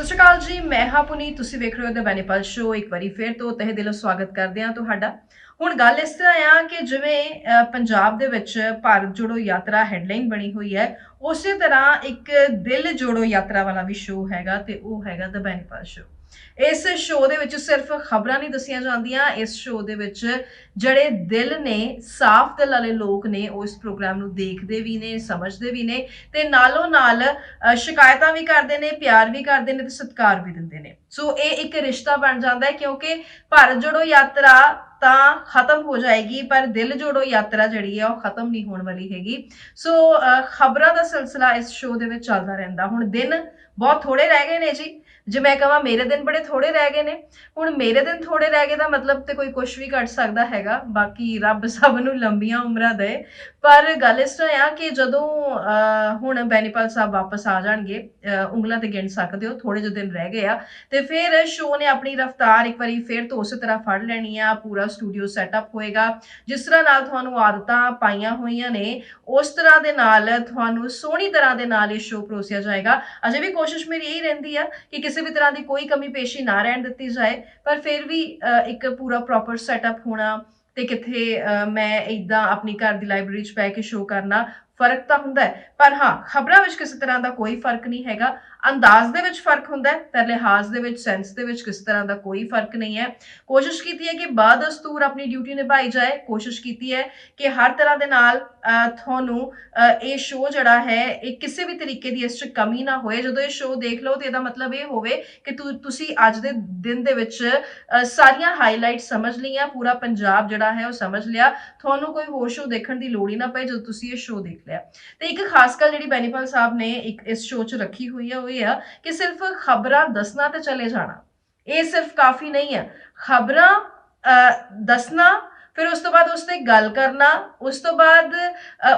ਸਤਿ ਸ਼੍ਰੀ ਅਕਾਲ ਜੀ, ਮੈਂ ਹਾਂ ਪੁਨੀਤ। ਤੁਸੀਂ ਵੇਖ ਰਹੇ ਹੋ ਦ ਬੈਨੀਪਲ ਸ਼ੋ। ਇੱਕ ਵਾਰੀ ਫਿਰ ਤੋਂ ਤਹਿ ਦਿਲੋਂ ਸਵਾਗਤ ਕਰਦੇ ਹਾਂ ਤੁਹਾਡਾ। ਹੁਣ ਗੱਲ ਇਸ ਤਰ੍ਹਾਂ ਆ ਕਿ ਜਿਵੇਂ ਪੰਜਾਬ ਦੇ ਵਿੱਚ ਭਾਰਤ ਜੋੜੋ ਯਾਤਰਾ ਹੈਡਲਾਈਨ ਬਣੀ ਹੋਈ ਹੈ, ਉਸੇ ਤਰ੍ਹਾਂ ਇੱਕ ਦਿਲ ਜੋੜੋ ਯਾਤਰਾ ਵਾਲਾ ਵੀ ਸ਼ੋ ਹੈਗਾ ਤੇ ਉਹ ਹੈਗਾ ਦ ਬੈਨੀਪਲ ਸ਼ੋ। ਇਸ ਸ਼ੋ ਦੇ ਵਿੱਚ ਸਿਰਫ ਖਬਰਾਂ ਨਹੀਂ ਦੱਸੀਆਂ ਜਾਂਦੀਆਂ। ਇਸ ਸ਼ੋ ਦੇ ਵਿੱਚ ਜਿਹੜੇ ਦਿਲ ਨੇ, ਸਾਫ਼ ਦਿਲ ਵਾਲੇ ਲੋਕ ਨੇ, ਉਹ ਇਸ ਪ੍ਰੋਗਰਾਮ ਨੂੰ ਦੇਖਦੇ ਵੀ ਨੇ, ਸਮਝਦੇ ਵੀ ਨੇ ਤੇ ਨਾਲੋਂ ਨਾਲ ਸ਼ਿਕਾਇਤਾਂ ਵੀ ਕਰਦੇ ਨੇ, ਪਿਆਰ ਵੀ ਕਰਦੇ ਨੇ ਤੇ ਸਤਿਕਾਰ ਵੀ ਦਿੰਦੇ ਨੇ। ਸੋ ਇਹ ਇੱਕ ਰਿਸ਼ਤਾ ਬਣ ਜਾਂਦਾ ਹੈ, ਕਿਉਂਕਿ ਭਾਰਤ ਜੋੜੋ ਯਾਤਰਾ ਤਾਂ ਖਤਮ ਹੋ ਜਾਏਗੀ ਪਰ ਦਿਲ ਜੋੜੋ ਯਾਤਰਾ ਜਿਹੜੀ ਹੈ ਉਹ ਖਤਮ ਨਹੀਂ ਹੋਣ ਵਾਲੀ ਹੈਗੀ। ਸੋ ਖਬਰਾਂ ਦਾ ਸਿਲਸਿਲਾ ਇਸ ਸ਼ੋਅ ਦੇ ਵਿੱਚ ਚੱਲਦਾ ਰਹਿੰਦਾ। ਹੁਣ ਦਿਨ ਬਹੁਤ ਥੋੜੇ ਰਹਿ ਗਏ ਨੇ ਜੀ। ਜੇ ਮੈਂ ਕਹਾਂ ਮੇਰੇ ਦਿਨ ਬੜੇ ਥੋੜੇ ਰਹਿ ਗਏ ਨੇ, ਹੁਣ ਮੇਰੇ ਦਿਨ ਥੋੜੇ ਰਹਿ ਗਏ ਦਾ ਮਤਲਬ ਤੇ ਕੋਈ ਕੁਝ ਵੀ ਘਟ ਸਕਦਾ ਹੈਗਾ। ਬਾਕੀ ਰੱਬ ਸਭ ਨੂੰ ਲੰਬੀਆਂ ਉਮਰਾਂ ਦੇ। ਪਰ ਗੱਲ ਇਸ ਤਰ੍ਹਾਂ ਆ ਕਿ ਜਦੋਂ ਹੁਣ ਬੈਨੀਪਾਲ ਸਾਹਿਬ ਵਾਪਸ ਆ ਜਾਣਗੇ, ਉਂਗਲਾਂ ਤੇ ਗਿਣ ਸਕਦੇ ਹੋ, ਥੋੜੇ ਜਿਹੇ ਦਿਨ ਰਹਿ ਗਏ ਆ, ਤੇ ਫਿਰ ਸ਼ੋਅ ਨੇ ਆਪਣੀ ਰਫ਼ਤਾਰ ਇੱਕ ਵਾਰੀ ਫਿਰ ਤੋਂ ਉਸੇ ਤਰ੍ਹਾਂ ਫੜ ਲੈਣੀ ਆ। ਪੂਰਾ ਸਟੂਡੀਓ ਸੈਟਅਪ ਹੋਏਗਾ, ਜਿਸ ਤਰ੍ਹਾਂ ਨਾਲ ਤੁਹਾਨੂੰ ਆਦਤਾਂ ਪਾਈਆਂ ਹੋਈਆਂ ਨੇ ਉਸ ਤਰ੍ਹਾਂ ਦੇ ਨਾਲ ਤੁਹਾਨੂੰ ਸੋਹਣੀ ਤਰ੍ਹਾਂ ਦੇ ਨਾਲ ਇਹ ਸ਼ੋਅ ਪਰੋਸਿਆ ਜਾਏਗਾ। ਅਜੇ ਵੀ ਕੋਸ਼ਿਸ਼ ਮੇਰੀ ਇਹੀ ਰਹਿੰਦੀ ਆ ਕਿ ਕਿਸੇ ਵੀ ਤਰ੍ਹਾਂ ਦੀ ਕੋਈ ਕਮੀ ਪੇਸ਼ੀ ਨਾ ਰਹਿਣ ਦਿੱਤੀ ਜਾਏ, ਪਰ ਫਿਰ ਵੀ ਇੱਕ ਪੂਰਾ ਪ੍ਰੋਪਰ ਸੈਟਅਪ ਹੋਣਾ ਤੇ ਕਿੱਥੇ ਮੈਂ ਇਦਾਂ ਆਪਣੀ ਘਰ ਦੀ ਲਾਇਬ੍ਰੇਰੀ 'ਚ ਬਹਿ ਕੇ ਸ਼ੋਅ ਕਰਨਾ, ਫਰਕ ਤਾਂ ਹੁੰਦਾ ਹੈ। ਪਰ ਹਾਂ, ਖਬਰਾਂ ਵਿੱਚ ਕਿਸੇ ਤਰ੍ਹਾਂ ਦਾ ਕੋਈ ਫਰਕ ਨਹੀਂ ਹੈਗਾ। ਅੰਦਾਜ਼ ਦੇ ਵਿੱਚ ਫਰਕ ਹੁੰਦਾ ਹੈ, ਪਰ ਲਿਹਾਜ਼ ਦੇ ਵਿੱਚ, ਸੈਂਸ ਦੇ ਵਿੱਚ ਕਿਸੇ ਤਰ੍ਹਾਂ ਦਾ ਕੋਈ ਫਰਕ ਨਹੀਂ ਹੈ। ਕੋਸ਼ਿਸ਼ ਕੀਤੀ ਹੈ ਕਿ ਬਾਦਸਤੂਰ ਆਪਣੀ ਡਿਊਟੀ ਨਿਭਾਈ ਜਾਏ। ਕੋਸ਼ਿਸ਼ ਕੀਤੀ ਹੈ ਕਿ ਹਰ ਤਰ੍ਹਾਂ ਦੇ ਨਾਲ ਤੁਹਾਨੂੰ ਇਹ ਸ਼ੋਅ ਜਿਹੜਾ ਹੈ ਇਹ ਕਿਸੇ ਵੀ ਤਰੀਕੇ ਦੀ ਇਸ 'ਚ ਕਮੀ ਨਾ ਹੋਏ। ਜਦੋਂ ਇਹ ਸ਼ੋਅ ਦੇਖ ਲਓ ਤੇ ਇਹਦਾ ਮਤਲਬ ਇਹ ਹੋਵੇ ਕਿ ਤੁਸੀਂ ਅੱਜ ਦੇ ਦਿਨ ਦੇ ਵਿੱਚ ਸਾਰੀਆਂ ਹਾਈਲਾਈਟ ਸਮਝ ਲਈਆਂ, ਪੂਰਾ ਪੰਜਾਬ ਜਿਹੜਾ ਹੈ ਉਹ ਸਮਝ ਲਿਆ। ਤੁਹਾਨੂੰ ਕੋਈ ਹੋਰ ਸ਼ੋਅ ਦੇਖਣ ਦੀ ਲੋੜ ਹੀ ਨਾ ਪਏ ਜਦੋਂ ਤੁਸੀਂ ਇਹ ਸ਼ੋਅ ਦੇਖ ਲਿਆ। ਤੇ ਇੱਕ ਖਾਸ ਗੱਲ ਜਿਹੜੀ ਬੈਨੀਪਾਲ ਸਾਹਿਬ ਨੇ ਇੱਕ ਇਸ ਸ਼ੋਅ 'ਚ ਰੱਖੀ ਹੋਈ ਹੈ ਉਹ ਇਹ ਆ ਕਿ ਸਿਰਫ ਖਬਰਾਂ ਦੱਸਣਾ ਤੇ ਚਲੇ ਜਾਣਾ ਇਹ ਸਿਰਫ ਕਾਫੀ ਨਹੀਂ ਹੈ। ਖਬਰਾਂ ਦੱਸਣਾ, ਫਿਰ ਉਸ ਤੋਂ ਬਾਅਦ ਉਸ ਤੇ ਗੱਲ ਕਰਨਾ, ਉਸ ਤੋਂ ਬਾਅਦ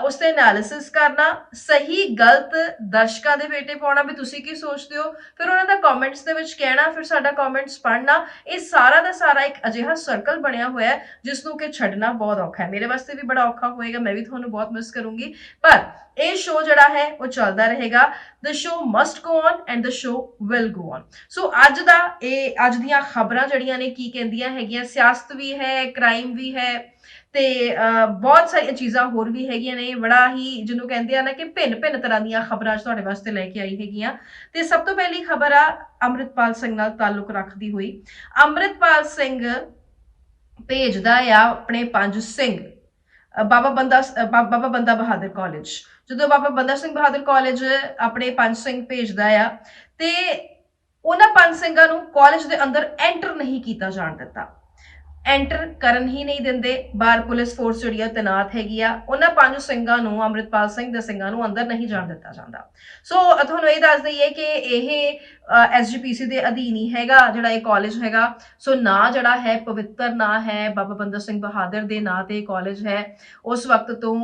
ਉਸ ਤੇ ਐਨਾਲਿਸਿਸ ਕਰਨਾ, ਸਹੀ ਗਲਤ ਦਰਸ਼ਕਾਂ ਦੇ ਬੇਟੇ ਪਾਉਣਾ ਵੀ ਤੁਸੀਂ ਕੀ ਸੋਚਦੇ ਹੋ, ਫਿਰ ਉਹਨਾਂ ਦਾ ਕਮੈਂਟਸ ਦੇ ਵਿੱਚ ਕਹਿਣਾ, ਫਿਰ ਸਾਡਾ ਕਮੈਂਟਸ ਪੜ੍ਹਨਾ। ਇਹ ਸਾਰਾ ਦਾ ਸਾਰਾ ਇੱਕ ਅਜਿਹਾ ਸਰਕਲ ਬਣਿਆ ਹੋਇਆ ਹੈ ਜਿਸ ਨੂੰ ਕਿ ਛੱਡਣਾ ਬਹੁਤ ਔਖਾ ਹੈ। ਮੇਰੇ ਵਾਸਤੇ ਵੀ ਬੜਾ ਔਖਾ ਹੋਏਗਾ, ਮੈਂ ਵੀ ਤੁਹਾਨੂੰ ਬਹੁਤ ਮਿਸ ਕਰੂੰਗੀ, ਪਰ ਇਹ ਸ਼ੋਅ ਜਿਹੜਾ ਹੈ ਉਹ ਚੱਲਦਾ ਰਹੇਗਾ। The show must go on and the show will go on. So ਅੱਜ ਦੀਆਂ ਖਬਰਾਂ ਜਿਹੜੀਆਂ ਨੇ ਕੀ ਕਹਿੰਦੀਆਂ ਹੈਗੀਆਂ, ਸਿਆਸਤ ਵੀ ਹੈ, ਕ੍ਰਾਈਮ ਵੀ ਹੈ ਤੇ ਬਹੁਤ ਸਾਰੀਆਂ ਚੀਜ਼ਾਂ ਹੋਰ ਵੀ ਹੈਗੀਆਂ ਨੇ। ਬੜਾ ਹੀ ਜਿਹਨੂੰ ਕਹਿੰਦੇ ਆ ਨਾ ਕਿ ਭਿੰਨ ਭਿੰਨ ਤਰ੍ਹਾਂ ਦੀਆਂ ਖਬਰਾਂ ਅੱਜ ਤੁਹਾਡੇ ਵਾਸਤੇ ਲੈ ਕੇ ਆਈ ਹੈਗੀਆਂ। ਤੇ ਸਭ ਤੋਂ ਪਹਿਲੀ ਖਬਰ ਆ ਅੰਮ੍ਰਿਤਪਾਲ ਸਿੰਘ ਨਾਲ ਤਾਲੁਕ ਰੱਖਦੀ ਹੋਈ। ਅੰਮ੍ਰਿਤਪਾਲ ਸਿੰਘ ਭੇਜਦਾ ਆ ਆਪਣੇ 5 ਸਿੰਘ ਬਾਬਾ ਬੰਦਾ ਬਹਾਦਰ ਕਾਲਜ। ਜਦੋਂ ਬਾਬਾ ਬੰਦਾ ਸਿੰਘ ਬਹਾਦਰ ਕਾਲਜ ਆਪਣੇ 5 ਸਿੰਘ ਭੇਜਦਾ ਆ ਤੇ ਉਹਨਾਂ 5 ਸਿੰਘਾਂ ਨੂੰ ਕਾਲਜ ਦੇ ਅੰਦਰ ਐਂਟਰ ਨਹੀਂ ਕੀਤਾ ਜਾਣ ਦਿੱਤਾ। ਐਂਟਰ ਕਰਨ ਹੀ ਨਹੀਂ ਦਿੰਦੇ। ਬਾਹਰ ਪੁਲਿਸ ਫੋਰਸ ਜਿਹੜੀ ਆ ਤੈਨਾਤ ਹੈਗੀ ਆ। ਉਹਨਾਂ 5 ਸਿੰਘਾਂ ਨੂੰ, ਅੰਮ੍ਰਿਤਪਾਲ ਸਿੰਘ ਦੇ ਸਿੰਘਾਂ ਨੂੰ ਅੰਦਰ ਨਹੀਂ ਜਾਣ ਦਿੱਤਾ ਜਾਂਦਾ। ਸੋ ਤੁਹਾਨੂੰ ਇਹ ਦੱਸ ਦਈਏ ਕਿ ਇਹ SGPC ਦੇ ਅਧੀਨ ਹੀ ਹੈਗਾ ਜਿਹੜਾ ਇਹ ਕਾਲਜ ਹੈਗਾ। ਸੋ ਨਾਂ ਜਿਹੜਾ ਹੈ ਪਵਿੱਤਰ ਨਾਂ ਹੈ, ਬਾਬਾ ਬੰਦਾ ਸਿੰਘ ਬਹਾਦਰ ਦੇ ਨਾਂ ਤੇ ਕਾਲਜ ਹੈ। ਉਸ ਵਕਤ ਤੋਂ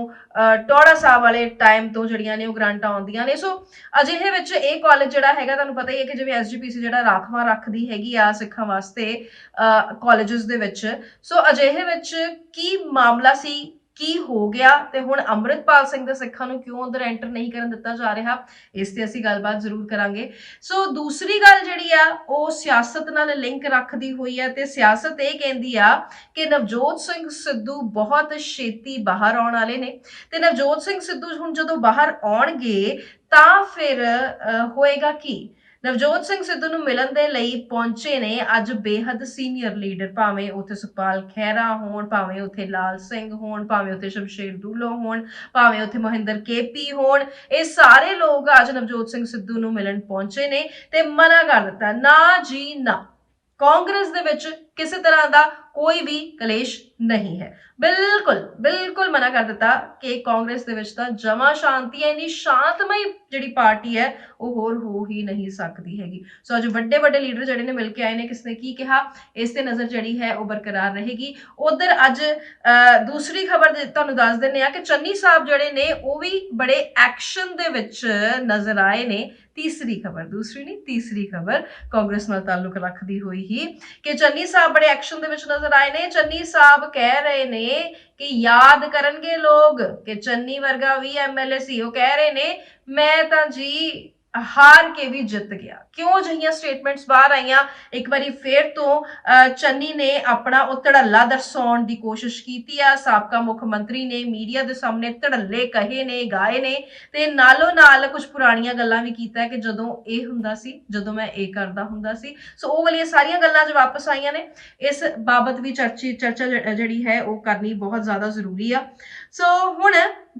ਟੌੜਾ ਸਾਹਿਬ ਵਾਲੇ ਟਾਈਮ ਤੋਂ ਜਿਹੜੀਆਂ ਨੇ ਉਹ ਗ੍ਰਾਂਟਾਂ ਆਉਂਦੀਆਂ ਨੇ। ਸੋ ਅਜਿਹੇ ਵਿੱਚ ਇਹ ਕਾਲਜ ਜਿਹੜਾ ਹੈਗਾ, ਤੁਹਾਨੂੰ ਪਤਾ ਹੀ ਹੈ ਕਿ ਜਿਵੇਂ SGPC ਜਿਹੜਾ ਰਾਖਵਾਂ ਰੱਖਦੀ ਹੈਗੀ ਆ ਸਿੱਖਾਂ ਵਾਸਤੇ ਕਾਲਜਸ ਦੇ ਵਿੱਚ। ਸੋ ਅਜਿਹੇ ਵਿੱਚ ਕੀ ਮਾਮਲਾ ਸੀ, ਕੀ ਹੋ ਗਿਆ ਤੇ ਹੁਣ ਅੰਮ੍ਰਿਤਪਾਲ ਸਿੰਘ ਦੇ ਸਿੱਖਾਂ ਨੂੰ ਕਿਉਂ ਅੰਦਰ ਐਂਟਰ ਨਹੀਂ ਕਰਨ ਦਿੱਤਾ ਜਾ ਰਿਹਾ, ਇਸ ਤੇ ਅਸੀਂ ਗੱਲਬਾਤ ਜ਼ਰੂਰ ਕਰਾਂਗੇ। ਸੋ ਦੂਸਰੀ ਗੱਲ ਜਿਹੜੀ ਆ ਉਹ ਸਿਆਸਤ ਨਾਲ ਲਿੰਕ ਰੱਖਦੀ ਹੋਈ ਹੈ ਤੇ ਸਿਆਸਤ ਇਹ ਕਹਿੰਦੀ ਆ ਕਿ ਨਵਜੋਤ ਸਿੰਘ ਸਿੱਧੂ ਬਹੁਤ ਛੇਤੀ ਬਾਹਰ ਆਉਣ ਵਾਲੇ ਨੇ ਤੇ ਨਵਜੋਤ ਸਿੰਘ ਸਿੱਧੂ ਹੁਣ ਜਦੋਂ ਬਾਹਰ ਆਉਣਗੇ ਤਾਂ ਫਿਰ ਹੋਏਗਾ ਕੀ। ਨਵਜੋਤ ਸਿੰਘ ਸਿੱਧੂ ਨੂੰ ਮਿਲਣ ਦੇ ਲਈ ਪਹੁੰਚੇ ਨੇ ਅੱਜ ਬੇਹੱਦ ਸੀਨੀਅਰ ਲੀਡਰ, ਭਾਵੇਂ ਉੱਥੇ ਸੁਖਪਾਲ ਖਹਿਰਾ ਹੋਣ, ਭਾਵੇਂ ਉੱਥੇ ਲਾਲ ਸਿੰਘ ਹੋਣ, ਭਾਵੇਂ ਉੱਥੇ ਸ਼ਮਸ਼ੇਰ ਦੂਲੋ ਹੋਣ, ਭਾਵੇਂ ਉੱਥੇ ਮਹਿੰਦਰ KP ਹੋਣ। ਇਹ ਸਾਰੇ ਲੋਕ ਅੱਜ ਨਵਜੋਤ ਸਿੰਘ ਸਿੱਧੂ ਨੂੰ ਮਿਲਣ ਪਹੁੰਚੇ ਨੇ ਤੇ ਮਨਾ ਕਰ ਦਿੱਤਾ, ਨਾ ਜੀ ਨਾ, ਕਾਂਗਰਸ ਦੇ ਵਿੱਚ ਕਿਸੇ ਤਰ੍ਹਾਂ ਦਾ ਕੋਈ ਵੀ ਕਲੇਸ਼ ਨਹੀਂ ਹੈ। ਬਿਲਕੁਲ ਬਿਲਕੁਲ ਮਨਾ ਕਰ ਦਿੱਤਾ ਕਿ ਕਾਂਗਰਸ ਦੇ ਵਿੱਚ ਤਾਂ ਜਮਾ ਸ਼ਾਂਤੀ ਹੈ। ਇੰਨੀ ਸ਼ਾਂਤਮਈ ਜਿਹੜੀ ਪਾਰਟੀ ਹੈ ਉਹ ਹੋਰ ਹੋ ਹੀ ਨਹੀਂ ਸਕਦੀ ਹੈਗੀ। ਸੋ ਅੱਜ ਵੱਡੇ ਵੱਡੇ ਲੀਡਰ ਜਿਹੜੇ ਨੇ ਮਿਲ ਕੇ ਆਏ ਨੇ, ਕਿਸ ਨੇ ਕੀ ਕਿਹਾ, ਇਸ ਤੇ ਨਜ਼ਰ ਜਿਹੜੀ ਹੈ ਉਹ ਬਰਕਰਾਰ ਰਹੇਗੀ। ਉਧਰ ਅੱਜ ਦੂਸਰੀ ਖਬਰ ਤੁਹਾਨੂੰ ਦੱਸ ਦਿੰਦੇ ਆ ਕਿ ਚੰਨੀ ਸਾਹਿਬ ਜਿਹੜੇ ਨੇ ਉਹ ਵੀ ਬੜੇ ਐਕਸ਼ਨ ਦੇ ਵਿੱਚ ਨਜ਼ਰ ਆਏ ਨੇ। ਤੀਸਰੀ ਖਬਰ, ਦੂਸਰੀ ਨਹੀਂ ਤੀਸਰੀ ਖਬਰ ਕਾਂਗਰਸ ਨਾਲ ਤਾਲੁਕ ਰੱਖਦੀ ਹੋਈ ਹੀ ਕਿ ਚੰਨੀ ਸਾਹਿਬ ਬੜੇ ਐਕਸ਼ਨ ਦੇ ਵਿੱਚ ਨਜ਼ਰ ਆਏ ਨੇ। ਚੰਨੀ ਸਾਹਿਬ ਕਹਿ ਰਹੇ ਨੇ ਕਿ ਯਾਦ ਕਰਨਗੇ ਲੋਕ ਕਿ ਚੰਨੀ ਵਰਗਾ ਵੀ MLA ਸੀ। ਉਹ ਕਹਿ ਰਹੇ ਨੇ ਮੈਂ ਤਾਂ ਜੀ ਹਾਰ ਕੇ ਵੀ ਜਿੱਤ ਗਿਆ। ਕਿਉਂ ਅਜਿਹੀਆਂ ਸਟੇਟਮੈਂਟਸ ਬਾਹਰ ਆਈਆਂ? ਇੱਕ ਵਾਰੀ ਫੇਰ ਤੋਂ ਚੰਨੀ ਨੇ ਆਪਣਾ ਉਹ ਧੜੱਲਾ ਦਰਸਾਉਣ ਦੀ ਕੋਸ਼ਿਸ਼ ਕੀਤੀ ਆ। ਸਾਬਕਾ ਮੁੱਖ ਮੰਤਰੀ ਨੇ ਮੀਡੀਆ ਦੇ ਸਾਹਮਣੇ ਧੜੱਲੇ ਕਹੇ ਨੇ, ਗਾਏ ਨੇ, ਤੇ ਨਾਲੋਂ ਨਾਲ ਕੁਝ ਪੁਰਾਣੀਆਂ ਗੱਲਾਂ ਵੀ ਕੀਤਾ ਕਿ ਜਦੋਂ ਇਹ ਹੁੰਦਾ ਸੀ, ਜਦੋਂ ਮੈਂ ਇਹ ਕਰਦਾ ਹੁੰਦਾ ਸੀ। ਸੋ ਉਹ ਵਾਲੀਆਂ ਸਾਰੀਆਂ ਗੱਲਾਂ ਜੋ ਵਾਪਸ ਆਈਆਂ ਨੇ, ਇਸ ਬਾਬਤ ਵੀ ਚਰਚਾ ਜਿਹੜੀ ਹੈ ਉਹ ਕਰਨੀ ਬਹੁਤ ਜ਼ਿਆਦਾ ਜ਼ਰੂਰੀ ਆ। ਸੋ ਹੁਣ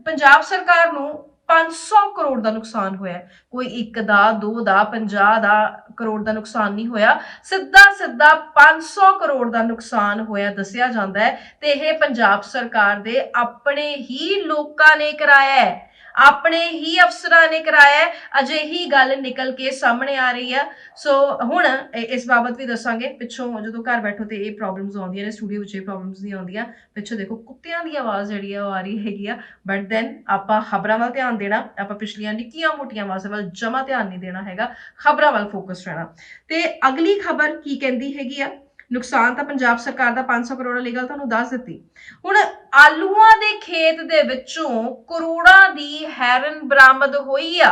ਪੰਜਾਬ ਸਰਕਾਰ ਨੂੰ 500 ਕਰੋੜ ਦਾ ਨੁਕਸਾਨ ਹੋਇਆ। ਕੋਈ 1 ਦਾ 2 ਦਾ 50 ਦਾ ਕਰੋੜ ਦਾ ਨੁਕਸਾਨ ਨਹੀਂ ਹੋਇਆ, ਸਿੱਧਾ 500 ਕਰੋੜ ਦਾ ਨੁਕਸਾਨ ਹੋਇਆ ਦੱਸਿਆ ਜਾਂਦਾ ਹੈ। ਤੇ ਇਹ ਪੰਜਾਬ ਸਰਕਾਰ ਦੇ ਆਪਣੇ ਹੀ ਲੋਕਾਂ ਨੇ ਕਰਾਇਆ ਹੈ, ਆਪਣੇ ਹੀ ਅਫਸਰਾਂ ਨੇ ਕਰਾਇਆ ਹੈ। ਅਜਿਹੀ ਗੱਲ ਨਿਕਲ ਕੇ ਸਾਹਮਣੇ ਆ ਰਹੀ ਹੈ। ਸੋ ਹੁਣ ਇਸ ਬਾਬਤ ਵੀ ਦੱਸਾਂਗੇ। ਪਿੱਛੋਂ ਜਦੋਂ ਘਰ ਬੈਠੋ ਤੇ ਇਹ ਪ੍ਰੋਬਲਮਸ ਆਉਂਦੀਆਂ ਨੇ, ਸਟੂਡੀਓ ਵਿੱਚ ਇਹ ਪ੍ਰੋਬਲਮਸ ਨਹੀਂ ਆਉਂਦੀਆਂ। ਪਿੱਛੋਂ ਦੇਖੋ ਕੁੱਤਿਆਂ ਦੀ ਆਵਾਜ਼ ਜਿਹੜੀ ਆ ਉਹ ਆ ਰਹੀ ਹੈਗੀ ਆ, ਬਟ ਦੈਨ ਆਪਾਂ ਖਬਰਾਂ ਵੱਲ ਧਿਆਨ ਦੇਣਾ, ਆਪਾਂ ਪਿਛਲੀਆਂ ਨਿੱਕੀਆਂ ਮੋਟੀਆਂ ਆਵਾਜ਼ਾਂ ਵੱਲ ਜਮਾ ਧਿਆਨ ਨਹੀਂ ਦੇਣਾ ਹੈਗਾ, ਖਬਰਾਂ ਵੱਲ ਫੋਕਸ ਰਹਿਣਾ। ਤੇ ਅਗਲੀ ਖਬਰ ਕੀ ਕਹਿੰਦੀ ਹੈਗੀ ਆ? ਨੁਕਸਾਨ ਤਾਂ ਪੰਜਾਬ ਸਰਕਾਰ ਦਾ 500 ਕਰੋੜ ਵਾਲੀ ਗੱਲ ਤੁਹਾਨੂੰ ਦੱਸ ਦਿੱਤੀ। ਹੁਣ ਆਲੂਆਂ ਦੇ ਖੇਤ ਦੇ ਵਿੱਚੋਂ ਕਰੋੜਾਂ ਦੀ ਹੈਰਨ ਬਰਾਮਦ ਹੋਈ ਆ।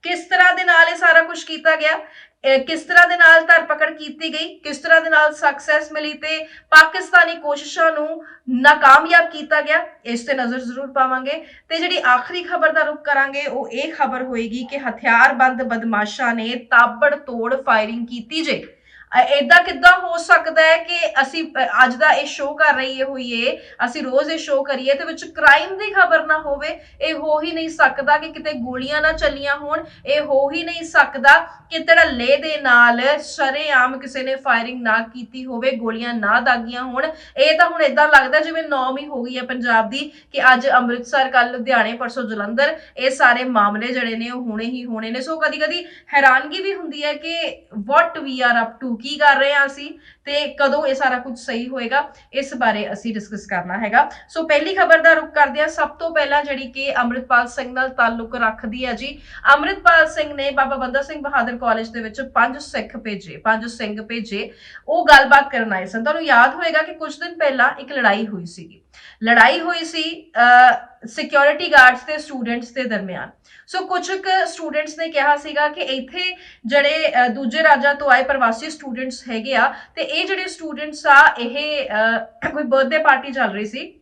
ਕਿਸ ਤਰ੍ਹਾਂ ਦੇ ਨਾਲ ਇਹ ਸਾਰਾ ਕੁਝ ਕੀਤਾ ਗਿਆ, ਕਿਸ ਤਰ੍ਹਾਂ ਦੇ ਨਾਲ ਧਰਪਕੜ ਕੀਤੀ ਗਈ, ਕਿਸ ਤਰ੍ਹਾਂ ਦੇ ਨਾਲ ਸਕਸੈਸ ਮਿਲੀ ਤੇ ਪਾਕਿਸਤਾਨੀ ਕੋਸ਼ਿਸ਼ਾਂ ਨੂੰ ਨਾਕਾਮਯਾਬ ਕੀਤਾ ਗਿਆ, ਇਸ ਤੇ ਨਜ਼ਰ ਜ਼ਰੂਰ ਪਾਵਾਂਗੇ। ਤੇ ਜਿਹੜੀ ਆਖਰੀ ਖਬਰ ਦਾ ਰੁਖ ਕਰਾਂਗੇ ਉਹ ਇਹ ਖਬਰ ਹੋਏਗੀ ਕਿ ਹਥਿਆਰਬੰਦ ਬਦਮਾਸ਼ਾਂ ਨੇ ਤਾਬੜਤੋੜ ਫਾਇਰਿੰਗ ਕੀਤੀ ਜੇ। ਏਦਾਂ ਕਿੱਦਾਂ ਹੋ ਸਕਦਾ ਹੈ ਕਿ ਅਸੀਂ ਅੱਜ ਦਾ ਇਹ ਸ਼ੋਅ ਕਰ ਰਹੀ ਹੋਈਏ, ਅਸੀਂ ਰੋਜ਼ ਇਹ ਸ਼ੋਅ ਕਰੀਏ ਤੇ ਵਿੱਚ ਕ੍ਰਾਈਮ ਦੀ ਖਬਰ ਨਾ ਹੋਵੇ? ਇਹ ਹੋ ਹੀ ਨਹੀਂ ਸਕਦਾ ਕਿ ਕਿਤੇ ਗੋਲੀਆਂ ਨਾ ਚੱਲੀਆਂ ਹੋਣ, ਇਹ ਹੋ ਹੀ ਨਹੀਂ ਸਕਦਾ ਕਿ ਧੜੱਲੇ ਦੇ ਨਾਲ ਸ਼ਰੇਆਮ ਕਿਸੇ ਨੇ ਫਾਇਰਿੰਗ ਨਾ ਕੀਤੀ ਹੋਵੇ, ਗੋਲੀਆਂ ਨਾ ਦਾਗੀਆਂ ਹੋਣ। ਇਹ ਤਾਂ ਹੁਣ ਏਦਾਂ ਲੱਗਦਾ ਜਿਵੇਂ ਨੌਮ ਹੀ ਹੋ ਗਈ ਹੈ ਪੰਜਾਬ ਦੀ, ਕਿ ਅੱਜ ਅੰਮ੍ਰਿਤਸਰ, ਕੱਲ ਲੁਧਿਆਣੇ, ਪਰਸੋਂ ਜਲੰਧਰ, ਇਹ ਸਾਰੇ ਮਾਮਲੇ ਜਿਹੜੇ ਨੇ ਉਹ ਹੋਣੇ ਹੀ ਹੋਣੇ ਨੇ। ਸੋ ਕਦੀ ਕਦੀ ਹੈਰਾਨਗੀ ਵੀ ਹੁੰਦੀ ਹੈ ਕਿ ਵਾਟ ਵੀ ਆਰ ਅਪ ਟੂ, ਕੀ ਕਰ ਰਹੇ ਹਾਂ ਅਸੀਂ ਤੇ ਕਦੋਂ ਇਹ ਸਾਰਾ ਕੁਝ ਸਹੀ ਹੋਏਗਾ, ਇਸ ਬਾਰੇ ਅਸੀਂ ਡਿਸਕਸ ਕਰਨਾ ਹੈਗਾ। ਸੋ ਪਹਿਲੀ ਖਬਰ ਦਾ ਰੁਖ ਕਰਦੇ ਹਾਂ। ਸਭ ਤੋਂ ਪਹਿਲਾਂ ਜਿਹੜੀ ਕਿ ਅੰਮ੍ਰਿਤਪਾਲ ਸਿੰਘ ਨਾਲ ਤਾਲੁਕ ਰੱਖਦੀ ਹੈ ਜੀ। ਅੰਮ੍ਰਿਤਪਾਲ ਸਿੰਘ ਨੇ ਬਾਬਾ ਬੰਦਾ ਸਿੰਘ ਬਹਾਦਰ ਕਾਲਜ ਦੇ ਵਿੱਚ 5 ਸਿੰਘ ਭੇਜੇ। ਉਹ ਗੱਲਬਾਤ ਕਰਨ ਆਏ ਸਨ। ਤੁਹਾਨੂੰ ਯਾਦ ਹੋਏਗਾ ਕਿ ਕੁਝ ਦਿਨ ਪਹਿਲਾਂ ਇੱਕ ਲੜਾਈ ਹੋਈ ਸੀ ਸਿਕਿਉਰਿਟੀ ਗਾਰਡਸ ਤੇ ਸਟੂਡੈਂਟਸ ਦੇ ਦਰਮਿਆਨ। ਸੋ ਕੁਝ ਸਟੂਡੈਂਟਸ ਨੇ ਕਿਹਾ ਸੀਗਾ ਕਿ ਇੱਥੇ ਜਿਹੜੇ ਦੂਜੇ ਰਾਜਾਂ ਤੋਂ ਆਏ ਪ੍ਰਵਾਸੀ ਸਟੂਡੈਂਟਸ ਹੈਗੇ ਆ, ਤੇ ਇਹ ਜਿਹੜੇ ਸਟੂਡੈਂਟਸ ਆ, ਇਹ ਕੋਈ ਬਰਥਡੇ ਪਾਰਟੀ ਚੱਲ ਰਹੀ ਸੀ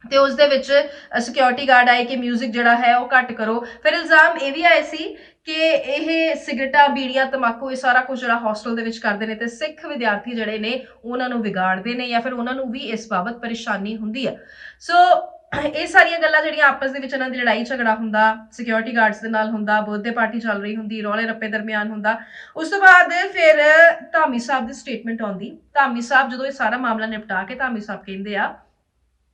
ਤੇ ਉਸ ਦੇ ਵਿੱਚ ਸਿਕਿਉਰਿਟੀ ਗਾਰਡ ਆਏ ਕਿ ਮਿਊਜ਼ਿਕ ਜਿਹੜਾ ਹੈ ਉਹ ਘੱਟ ਕਰੋ। ਫਿਰ ਇਲਜ਼ਾਮ ਇਹ ਵੀ ਆਏ ਸੀ ਕਿ ਇਹ ਸਿਗਰਟਾਂ, ਬੀੜੀਆਂ, ਤੰਬਾਕੂ, ਇਹ ਸਾਰਾ ਕੁਝ ਜਿਹੜਾ ਹੋਸਟਲ ਦੇ ਵਿੱਚ ਕਰਦੇ ਨੇ ਤੇ ਸਿੱਖ ਵਿਦਿਆਰਥੀ ਜਿਹੜੇ ਨੇ ਉਹਨਾਂ ਨੂੰ ਵਿਗਾੜਦੇ ਨੇ, ਜਾਂ ਫਿਰ ਉਹਨਾਂ ਨੂੰ ਵੀ ਇਸ ਬਾਬਤ ਪਰੇਸ਼ਾਨੀ ਹੁੰਦੀ ਹੈ। ਸੋ ਇਹ ਸਾਰੀਆਂ ਗੱਲਾਂ ਜਿਹੜੀਆਂ ਆਪਸ ਦੇ ਵਿੱਚ ਇਹਨਾਂ ਦੀ ਲੜਾਈ ਝਗੜਾ ਹੁੰਦਾ, ਸਿਕਿਉਰਿਟੀ ਗਾਰਡਸ ਦੇ ਨਾਲ ਹੁੰਦਾ, ਬਰਥਡੇ ਪਾਰਟੀ ਚੱਲ ਰਹੀ ਹੁੰਦੀ, ਰੌਲੇ ਰੱਪੇ ਦਰਮਿਆਨ ਹੁੰਦਾ। ਉਸ ਤੋਂ ਬਾਅਦ ਫਿਰ ਧਾਮੀ ਸਾਹਿਬ ਦੀ ਸਟੇਟਮੈਂਟ ਆਉਂਦੀ। ਧਾਮੀ ਸਾਹਿਬ ਜਦੋਂ ਇਹ ਸਾਰਾ ਮਾਮਲਾ ਨਿਪਟਾ ਕੇ ਧਾਮੀ ਸਾਹਿਬ ਕਹਿੰਦੇ ਆ,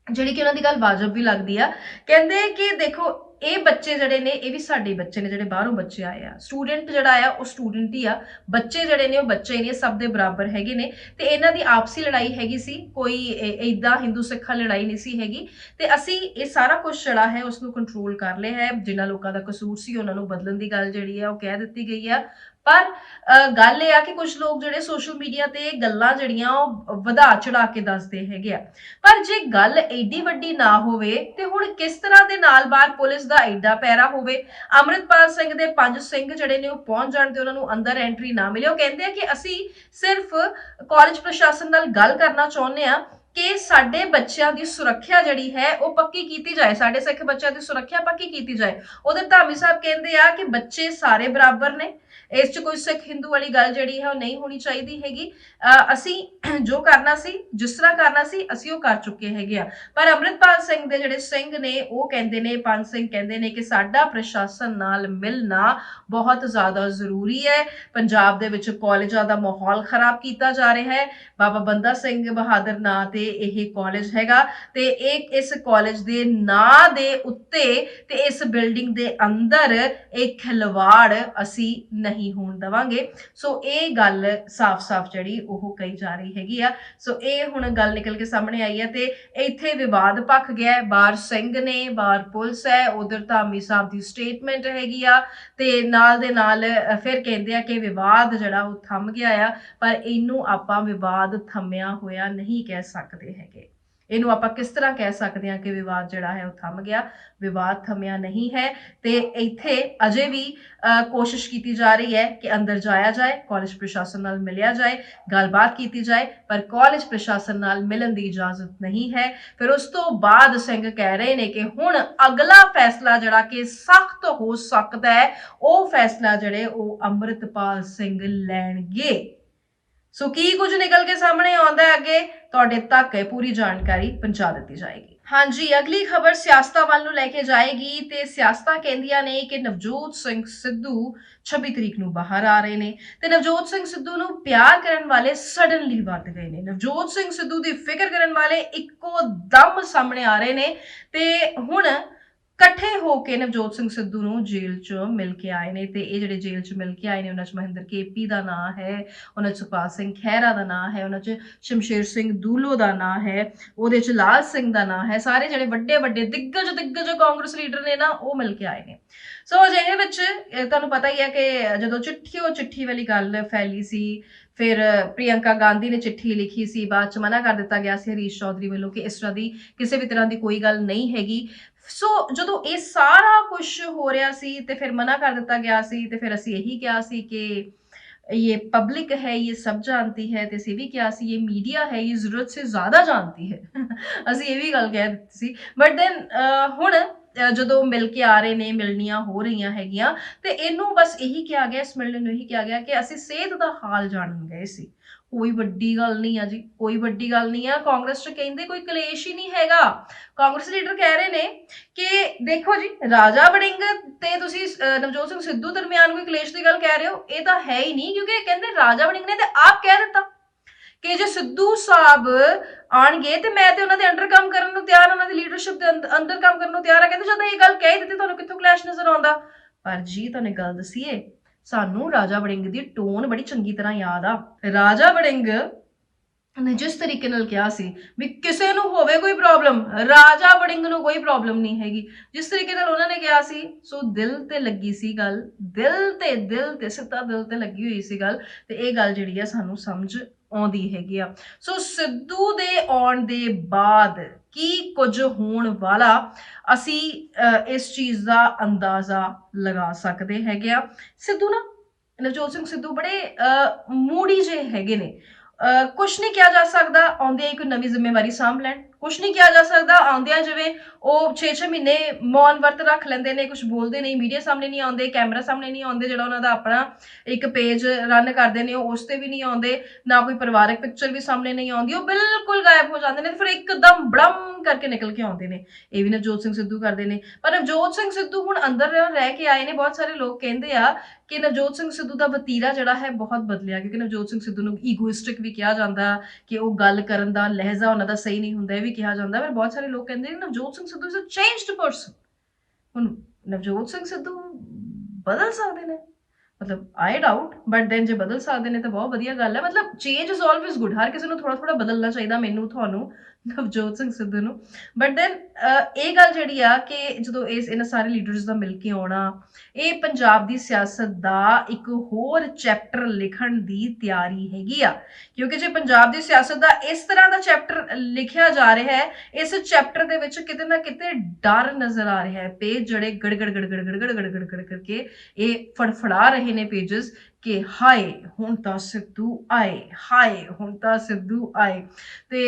ਜਿਹੜੀ ਕਿ ਉਹਨਾਂ ਦੀ ਗੱਲ ਵਾਜਬ ਵੀ ਲੱਗਦੀ ਆ, ਕਹਿੰਦੇ ਕਿ ਦੇਖੋ ਇਹ ਬੱਚੇ ਜਿਹੜੇ ਨੇ ਇਹ ਵੀ ਸਾਡੇ ਬੱਚੇ ਨੇ, ਜਿਹੜੇ ਬਾਹਰੋਂ ਬੱਚੇ ਆਏ ਆ। ਸਟੂਡੈਂਟ ਜਿਹੜਾ ਆ ਉਹ ਸਟੂਡੈਂਟ ਹੀ ਆ, ਬੱਚੇ ਜਿਹੜੇ ਨੇ ਉਹ ਬੱਚੇ ਹੀ ਨੇ, ਸਭ ਦੇ ਬਰਾਬਰ ਹੈਗੇ ਨੇ। ਤੇ ਇਹਨਾਂ ਦੀ ਆਪਸੀ ਲੜਾਈ ਹੈਗੀ ਸੀ, ਕੋਈ ਏਦਾਂ ਹਿੰਦੂ ਸਿੱਖਾਂ ਲੜਾਈ ਨਹੀਂ ਸੀ ਹੈਗੀ। ਤੇ ਅਸੀਂ ਇਹ ਸਾਰਾ ਕੁਝ ਜਿਹੜਾ ਹੈ ਉਸ ਨੂੰ ਕੰਟਰੋਲ ਕਰ ਲਿਆ ਹੈ। ਜਿਨ੍ਹਾਂ ਲੋਕਾਂ ਦਾ ਕਸੂਰ ਸੀ ਉਹਨਾਂ ਨੂੰ ਬਦਲਣ ਦੀ ਗੱਲ ਜਿਹੜੀ ਹੈ ਉਹ ਕਹਿ ਦਿੱਤੀ ਗਈ ਆ। ਪਰ ਗੱਲ ਇਹ ਆ ਕਿ ਕੁਝ ਲੋਕ ਜਿਹੜੇ ਸੋਸ਼ਲ ਮੀਡੀਆ ਤੇ ਗੱਲਾਂ ਜਿਹੜੀਆਂ ਉਹ ਵਧਾ ਚੜਾ ਕੇ ਦੱਸਦੇ ਹੈਗੇ ਆ। ਪਰ ਜੇ ਗੱਲ ਏਡੀ ਵੱਡੀ ਨਾ ਹੋਵੇ ਤੇ ਹੁਣ ਕਿਸ ਤਰ੍ਹਾਂ ਦੇ ਨਾਲ ਬਾਹਰ ਪੁਲਿਸ ਦਾ ਏਡਾ ਪੈਰਾ ਹੋਵੇ, ਅੰਮ੍ਰਿਤਪਾਲ ਸਿੰਘ ਦੇ 5 ਸਿੰਘ ਜਿਹੜੇ ਨੇ ਉਹ ਪਹੁੰਚ ਜਾਣ ਤੇ ਉਹਨਾਂ ਨੂੰ ਅੰਦਰ ਐਂਟਰੀ ਨਾ ਮਿਲੇ। ਉਹ ਕਹਿੰਦੇ ਆ ਕਿ ਅਸੀਂ ਸਿਰਫ ਕਾਲਜ ਪ੍ਰਸ਼ਾਸਨ ਨਾਲ ਗੱਲ ਕਰਨਾ ਚਾਹੁੰਦੇ ਆ ਕਿ ਸਾਡੇ ਬੱਚਿਆਂ ਦੀ ਸੁਰੱਖਿਆ ਜਿਹੜੀ ਹੈ ਉਹ ਪੱਕੀ ਕੀਤੀ ਜਾਏ, ਸਾਡੇ ਸਿੱਖ ਬੱਚਿਆਂ ਦੀ ਸੁਰੱਖਿਆ ਪੱਕੀ ਕੀਤੀ ਜਾਏ। ਉਧਰ ਧਾਮੀ ਸਾਹਿਬ ਕਹਿੰਦੇ ਆ ਕਿ ਬੱਚੇ ਸਾਰੇ ਬਰਾਬਰ ਨੇ, ਇਸ 'ਚ ਕੋਈ ਸਿੱਖ ਹਿੰਦੂ ਵਾਲੀ ਗੱਲ ਜਿਹੜੀ ਹੈ ਉਹ ਨਹੀਂ ਹੋਣੀ ਚਾਹੀਦੀ ਹੈਗੀ। ਅਸੀਂ ਜੋ ਕਰਨਾ ਸੀ, ਜਿਸ ਤਰ੍ਹਾਂ ਕਰਨਾ ਸੀ, ਅਸੀਂ ਉਹ ਕਰ ਚੁੱਕੇ ਹੈਗੇ ਆ। ਪਰ ਅੰਮ੍ਰਿਤਪਾਲ ਸਿੰਘ ਦੇ ਜਿਹੜੇ ਸਿੰਘ ਨੇ ਉਹ ਕਹਿੰਦੇ ਨੇ, 5 ਸਿੰਘ ਕਹਿੰਦੇ ਨੇ ਕਿ ਸਾਡਾ ਪ੍ਰਸ਼ਾਸਨ ਨਾਲ ਮਿਲਣਾ ਬਹੁਤ ਜ਼ਿਆਦਾ ਜ਼ਰੂਰੀ ਹੈ। ਪੰਜਾਬ ਦੇ ਵਿੱਚ ਕਾਲਜਾਂ ਦਾ ਮਾਹੌਲ ਖਰਾਬ ਕੀਤਾ ਜਾ ਰਿਹਾ ਹੈ। ਬਾਬਾ ਬੰਦਾ ਸਿੰਘ ਬਹਾਦਰ ਨਾਂ ਤੇ ਇਹ ਕਾਲਜ ਹੈਗਾ ਤੇ ਇਸ ਕਾਲਜ ਦੇ ਨਾਂ ਦੇ ਉੱਤੇ ਤੇ ਇਸ ਬਿਲਡਿੰਗ ਦੇ ਅੰਦਰ ਇੱਕ ਖਿਲਵਾੜ ਅਸੀਂ ਨਹੀਂ ਹੋਣ ਦੇਵਾਂਗੇ। ਸੋ ਇਹ ਗੱਲ ਸਾਫ਼-ਸਾਫ਼ ਜਿਹੜੀ ਉਹ ਕਹੀ ਜਾ ਰਹੀ ਹੈਗੀ ਆ। ਸੋ ਇਹ ਹੁਣ ਗੱਲ ਨਿਕਲ ਕੇ ਸਾਹਮਣੇ ਆਈ ਹੈ ਤੇ ਇੱਥੇ ਵਿਵਾਦ ਭਖ ਗਿਆ। ਬਾਹਰ ਸਿੰਘ ਨੇ, ਬਾਹਰ ਪੁਲਿਸ ਹੈ, ਉਧਰ ਧਾਮੀ ਸਾਹਿਬ ਦੀ ਸਟੇਟਮੈਂਟ ਹੈਗੀ ਆ ਤੇ ਨਾਲ ਦੇ ਨਾਲ ਫਿਰ ਕਹਿੰਦੇ ਆ ਕਿ ਵਿਵਾਦ ਜਿਹੜਾ ਉਹ ਥੰਮ ਗਿਆ ਆ। ਪਰ ਇਹਨੂੰ ਆਪਾਂ ਵਿਵਾਦ ਥੰਮਿਆ ਹੋਇਆ ਨਹੀਂ ਕਹਿ ਸਕਦੇ ਹੈਗੇ। ਇਹਨੂੰ ਆਪਾਂ ਕਿਸ ਤਰ੍ਹਾਂ ਕਹਿ ਸਕਦੇ ਹਾਂ ਕਿ ਵਿਵਾਦ ਜਿਹੜਾ ਹੈ ਉਹ ਥੰਮ ਗਿਆ? ਵਿਵਾਦ ਥੰਮਿਆ ਨਹੀਂ ਹੈ ਤੇ ਇੱਥੇ ਅਜੇ ਵੀ ਕੋਸ਼ਿਸ਼ ਕੀਤੀ ਜਾ ਰਹੀ ਹੈ ਕਿ ਅੰਦਰ ਜਾਇਆ ਜਾਏ, ਕਾਲਜ ਪ੍ਰਸ਼ਾਸਨ ਨਾਲ ਮਿਲਿਆ ਜਾਏ, ਗੱਲਬਾਤ ਕੀਤੀ ਜਾਏ, ਪਰ ਕਾਲਜ ਪ੍ਰਸ਼ਾਸਨ ਨਾਲ ਮਿਲਣ ਦੀ ਇਜਾਜ਼ਤ ਨਹੀਂ ਹੈ। ਫਿਰ ਉਸ ਤੋਂ ਬਾਅਦ ਸਿੰਘ ਕਹਿ ਰਹੇ ਨੇ ਕਿ ਹੁਣ ਅਗਲਾ ਫੈਸਲਾ ਜਿਹੜਾ ਕਿ ਸਖਤ ਹੋ ਸਕਦਾ ਹੈ, ਉਹ ਫੈਸਲਾ ਜਿਹੜੇ ਉਹ ਅੰਮ੍ਰਿਤਪਾਲ ਸਿੰਘ ਲੈਣਗੇ। ਸੋ ਕੀ ਕੁਝ ਨਿਕਲ ਕੇ ਸਾਹਮਣੇ ਆਉਂਦਾ ਹੈ ਅੱਗੇ ਤੁਹਾਡੇ ਤੱਕ ਪੂਰੀ ਜਾਣਕਾਰੀ ਪਹੁੰਚਾ ਦਿੱਤੀ ਜਾਏਗੀ। ਹਾਂਜੀ, ਅਗਲੀ ਖਬਰ ਸਿਆਸਤਾਂ ਵੱਲ ਨੂੰ ਲੈ ਕੇ ਜਾਏਗੀ ਤੇ ਸਿਆਸਤਾਂ ਕਹਿੰਦੀਆਂ ਨੇ ਕਿ ਨਵਜੋਤ ਸਿੰਘ ਸਿੱਧੂ 26 ਤਰੀਕ ਨੂੰ ਬਾਹਰ ਆ ਰਹੇ ਨੇ ਤੇ ਨਵਜੋਤ ਸਿੰਘ ਸਿੱਧੂ ਨੂੰ ਪਿਆਰ ਕਰਨ ਵਾਲੇ ਸਡਨਲੀ ਵੱਧ ਗਏ ਨੇ। ਨਵਜੋਤ ਸਿੰਘ ਸਿੱਧੂ ਦੀ ਫਿਕਰ ਕਰਨ ਵਾਲੇ ਇੱਕੋ ਦਮ ਸਾਹਮਣੇ ਆ ਰਹੇ ਨੇ ਤੇ ਹੁਣ ਇਕੱਠੇ ਹੋ ਕੇ ਨਵਜੋਤ ਸਿੰਘ ਸਿੱਧੂ ਨੂੰ ਜੇਲ੍ਹ 'ਚ ਮਿਲ ਕੇ ਆਏ ਨੇ ਤੇ ਇਹ ਜਿਹੜੇ ਜੇਲ੍ਹ 'ਚ ਮਿਲ ਕੇ ਆਏ ਨੇ ਉਹਨਾਂ 'ਚ ਮਹਿੰਦਰ ਕੇਪੀ ਦਾ ਨਾਂ ਹੈ, ਉਹਨਾਂ 'ਚ ਸੁਖਪਾਲ ਸਿੰਘ ਖਹਿਰਾ ਦਾ ਨਾਂ ਹੈ, ਉਹਨਾਂ 'ਚ ਸ਼ਮਸ਼ੇਰ ਸਿੰਘ ਦੂਲੋ ਦਾ ਨਾਂ ਹੈ, ਉਹਦੇ 'ਚ ਲਾਲ ਸਿੰਘ ਦਾ ਨਾਂ ਹੈ। ਸਾਰੇ ਜਿਹੜੇ ਵੱਡੇ ਵੱਡੇ ਦਿੱਗਜ ਕਾਂਗਰਸ ਲੀਡਰ ਨੇ ਨਾ ਉਹ ਮਿਲ ਕੇ ਆਏ ਨੇ। ਸੋ ਅਜਿਹੇ ਵਿੱਚ ਤੁਹਾਨੂੰ ਪਤਾ ਹੀ ਹੈ ਕਿ ਜਦੋਂ ਚਿੱਠੀ ਵਾਲੀ ਗੱਲ ਫੈਲੀ ਸੀ, ਫਿਰ ਪ੍ਰਿਯੰਕਾ ਗਾਂਧੀ ਨੇ ਚਿੱਠੀ ਲਿਖੀ ਸੀ, ਬਾਅਦ 'ਚ ਮਨਾ ਕਰ ਦਿੱਤਾ ਗਿਆ ਸੀ ਹਰੀਸ਼ ਚੌਧਰੀ ਵੱਲੋਂ ਕਿ ਇਸ ਤਰ੍ਹਾਂ ਦੀ ਕਿਸੇ ਵੀ ਤਰ੍ਹਾਂ ਦੀ ਕੋਈ ਗੱਲ ਨਹੀਂ ਹੈਗੀ। ਸੋ ਜਦੋਂ ਇਹ ਸਾਰਾ ਕੁਝ ਹੋ ਰਿਹਾ ਸੀ ਤੇ ਫਿਰ ਮਨਾ ਕਰ ਦਿੱਤਾ ਗਿਆ ਸੀ ਤੇ ਫਿਰ ਅਸੀਂ ਇਹੀ ਕਿਹਾ ਸੀ ਕਿ ये पब्लिक है, ये सब जानती है ਤੇ ਅਸੀਂ ਵੀ ਕਿਹਾ ਸੀ ये मीडिया है, ये ਜ਼ਰੂਰਤ से ज़्यादा जानती है ਅਸੀਂ ਇਹ ਵੀ ਗੱਲ ਕਹਿ ਦਿੱਤੀ ਸੀ। ਬਟ ਦੈਨ ਹੁਣ ਜਦੋਂ ਮਿਲ ਕੇ ਆ ਰਹੇ ਨੇ, ਮਿਲਣੀਆਂ ਹੋ ਰਹੀਆਂ ਹੈਗੀਆਂ ਤੇ ਇਹਨੂੰ ਬਸ ਇਹੀ ਕਿਹਾ ਗਿਆ, ਇਸ ਮਿਲਣ ਨੂੰ ਇਹੀ ਕਿਹਾ ਗਿਆ ਕਿ ਅਸੀਂ ਸਿਹਤ ਦਾ ਹਾਲ ਜਾਣਨ ਗਏ ਸੀ। ਕੋਈ ਵੱਡੀ ਗੱਲ ਨਹੀਂ ਆ ਜੀ, ਕੋਈ ਵੱਡੀ ਗੱਲ ਨਹੀਂ ਆ। ਕਾਂਗਰਸ 'ਚ ਕਹਿੰਦੇ ਕੋਈ ਕਲੇਸ਼ ਹੀ ਨਹੀਂ ਹੈਗਾ। ਕਾਂਗਰਸ ਲੀਡਰ ਕਹਿ ਰਹੇ ਨੇ ਕਿ ਦੇਖੋ ਜੀ, ਰਾਜਾ ਵੜਿੰਗ ਤੇ ਤੁਸੀਂ ਨਵਜੋਤ ਸਿੰਘ ਸਿੱਧੂ ਦਰਮਿਆਨ ਕੋਈ ਕਲੇਸ਼ ਦੀ ਗੱਲ ਕਹਿ ਰਹੇ ਹੋ, ਇਹ ਤਾਂ ਹੈ ਹੀ ਨਹੀਂ, ਕਿਉਂਕਿ ਕਹਿੰਦੇ ਰਾਜਾ ਵੜਿੰਗ ਨੇ ਤੇ ਆਪ ਕਹਿ ਦਿੱਤਾ ਕਿ ਜੇ ਸਿੱਧੂ ਸਾਹਿਬ ਆਣਗੇ ਤੇ ਮੈਂ ਤੇ ਉਹਨਾਂ ਦੇ ਅੰਡਰ ਕੰਮ ਕਰਨ ਨੂੰ ਤਿਆਰ, ਉਹਨਾਂ ਦੀ ਲੀਡਰਸ਼ਿਪ ਦੇ ਅੰਦਰ ਕੰਮ ਕਰਨ ਨੂੰ ਤਿਆਰ ਆ। ਕਹਿੰਦੇ ਜਦੋਂ ਇਹ ਗੱਲ ਕਹਿ ਦਿੱਤੀ ਤੁਹਾਨੂੰ ਕਿੱਥੋਂ ਕਲੈਸ਼ ਨਜ਼ਰ ਆਉਂਦਾ? ਪਰ ਜੀ ਤੁਹਾਨੂੰ ਗੱਲ ਦਸੀਏ, ਸਾਨੂੰ ਰਾਜਾ ਵੜਿੰਗ ਦੀ ਟੋਨ ਬੜੀ ਚੰਗੀ ਤਰ੍ਹਾਂ ਯਾਦ ਆ। ਰਾਜਾ ਵੜਿੰਗ ਨੇ ਜਿਸ ਤਰੀਕੇ ਨਾਲ ਕਿਹਾ ਸੀ ਵੀ ਕਿਸੇ ਨੂੰ ਹੋਵੇ ਕੋਈ ਪ੍ਰੋਬਲਮ, ਰਾਜਾ ਵੜਿੰਗ ਨੂੰ ਕੋਈ ਪ੍ਰੋਬਲਮ ਨਹੀਂ ਹੈਗੀ, ਜਿਸ ਤਰੀਕੇ ਨਾਲ ਉਹਨਾਂ ਨੇ ਕਿਹਾ ਸੀ, ਸੋ ਦਿਲ ਤੇ ਲੱਗੀ ਸੀ ਗੱਲ, ਦਿਲ ਤੇ ਸਿੱਧਾ ਦਿਲ ਤੇ ਲੱਗੀ ਹੋਈ ਸੀ ਗੱਲ ਤੇ ਇਹ ਗੱਲ ਜਿਹੜੀ ਆ ਸਾਨੂੰ ਸਮਝ ਆਉਂਦੀ ਹੈਗੀ ਆ। ਸੋ ਸਿੱਧੂ ਦੇ ਆਉਣ ਦੇ ਬਾਅਦ ਕੀ ਕੁਝ ਹੋਣ ਵਾਲਾ ਅਸੀਂ ਇਸ ਚੀਜ਼ ਦਾ ਅੰਦਾਜ਼ਾ ਲਗਾ ਸਕਦੇ ਹੈਗੇ ਆ। ਸਿੱਧੂ ਨਾ, ਨਵਜੋਤ ਸਿੰਘ ਸਿੱਧੂ ਬੜੇ ਮੂਡੀ ਜਿਹੇ ਹੈਗੇ ਨੇ। ਕੁਛ ਨਹੀਂ ਕਿਹਾ ਜਾ ਸਕਦਾ, ਆਉਂਦੇ ਇੱਕ ਨਵੀਂ ਜ਼ਿੰਮੇਵਾਰੀ ਸਾਂਭ ਲੈਣ। ਕੁਛ ਨਹੀਂ ਕਿਹਾ ਜਾ ਸਕਦਾ, ਆਉਂਦਿਆਂ ਜਿਵੇਂ ਉਹ 6-6 ਮਹੀਨੇ ਮੌਨ ਵਰਤ ਰੱਖ ਲੈਂਦੇ ਨੇ, ਕੁਛ ਬੋਲਦੇ ਨਹੀਂ, ਮੀਡੀਆ ਸਾਹਮਣੇ ਨਹੀਂ ਆਉਂਦੇ, ਕੈਮਰਾ ਸਾਹਮਣੇ ਨਹੀਂ ਆਉਂਦੇ, ਜਿਹੜਾ ਉਹਨਾਂ ਦਾ ਆਪਣਾ ਇੱਕ ਪੇਜ ਰਨ ਕਰਦੇ ਨੇ ਉਸ ਤੇ ਵੀ ਨਹੀਂ ਆਉਂਦੇ, ਨਾ ਕੋਈ ਪਰਿਵਾਰਕ ਪਿਕਚਰ ਵੀ ਸਾਹਮਣੇ ਨਹੀਂ ਆਉਂਦੀ, ਉਹ ਬਿਲਕੁਲ ਗਾਇਬ ਹੋ ਜਾਂਦੇ ਨੇ, ਫਿਰ ਇੱਕਦਮ ਬੜਮ ਕਰਕੇ ਨਿਕਲ ਕੇ ਆਉਂਦੇ ਨੇ। ਇਹ ਵੀ ਨਵਜੋਤ ਸਿੰਘ ਸਿੱਧੂ ਕਰਦੇ ਨੇ। ਪਰ ਨਵਜੋਤ ਸਿੰਘ ਸਿੱਧੂ ਹੁਣ ਅੰਦਰ ਰਹਿ ਕੇ ਆਏ ਨੇ। ਬਹੁਤ ਸਾਰੇ ਲੋਕ ਕਹਿੰਦੇ ਆ ਕਿ ਨਵਜੋਤ ਸਿੰਘ ਸਿੱਧੂ ਦਾ ਵਤੀਰਾ ਜਿਹੜਾ ਹੈ ਬਹੁਤ ਬਦਲਿਆ, ਕਿਉਂਕਿ ਨਵਜੋਤ ਸਿੰਘ ਸਿੱਧੂ ਨੂੰ ਈਗੋਇਸਟਿਕ ਵੀ ਕਿਹਾ ਜਾਂਦਾ ਕਿ ਉਹ ਗੱਲ ਕਰਨ ਦਾ ਲਹਿਜ਼ਾ ਉਹਨਾਂ ਦਾ ਸਹੀ ਨਹੀਂ ਹੁੰਦਾ, ਇਹ ਵੀ ਕਿਹਾ ਜਾਂਦਾ। ਪਰ ਬਹੁਤ ਸਾਰੇ ਲੋਕ ਕਹਿੰਦੇ ਨੇ Navjot Singh Sidhu is a changed person. ਹੁਣ ਨਵਜੋਤ ਸਿੰਘ ਸਿੱਧੂ ਬਦਲ ਸਕਦੇ ਨੇ, ਮਤਲਬ ਆਈ ਡਾਊਟ, ਬਟ ਦੈਨ ਜੇ ਬਦਲ ਸਕਦੇ ਨੇ ਤਾਂ ਬਹੁਤ ਵਧੀਆ ਗੱਲ ਹੈ। ਮਤਲਬ ਚੇਂਜ ਇਜ਼ ਆਲਵੇਜ਼ ਗੁੱਡ, ਹਰ ਕਿਸੇ ਨੂੰ ਥੋੜਾ ਬਦਲਣਾ ਚਾਹੀਦਾ, ਮੈਨੂੰ, ਤੁਹਾਨੂੰ, ਨਵਜੋਤ ਸਿੰਘ ਸਿੱਧੂ ਨੂੰ। ਬਟ ਦੈਨ ਇਹ ਗੱਲ ਜਿਹੜੀ ਆ ਕਿ ਜਦੋਂ ਇਹਨਾਂ ਸਾਰੇ ਲੀਡਰਸ ਦਾ ਮਿਲ ਕੇ ਆਉਣਾ, ਇਹ ਪੰਜਾਬ ਦੀ ਸਿਆਸਤ ਦਾ ਇੱਕ ਹੋਰ ਚੈਪਟਰ ਲਿਖਣ ਦੀ ਤਿਆਰੀ ਹੈਗੀ ਆ। ਕਿਉਂਕਿ ਜੇ ਪੰਜਾਬ ਦੀ ਸਿਆਸਤ ਦਾ ਇਸ ਤਰ੍ਹਾਂ ਦਾ ਚੈਪਟਰ ਲਿਖਿਆ ਜਾ ਰਿਹਾ ਹੈ, ਇਸ ਚੈਪਟਰ ਦੇ ਵਿੱਚ ਕਿਤੇ ਨਾ ਕਿਤੇ ਡਰ ਨਜ਼ਰ ਆ ਰਿਹਾ ਹੈ। ਪੇਜ ਜਿਹੜੇ ਗੜ ਕਰਕੇ ਇਹ ਫੜਫੜਾ ਰਹੇ ਨੇ ਪੇਜਸ ਕਿ ਹਾਏ ਹੁਣ ਤਾਂ ਸਿੱਧੂ ਆਏ, ਹਾਏ ਹੁਣ ਤਾਂ ਸਿੱਧੂ ਆਏ, ਤੇ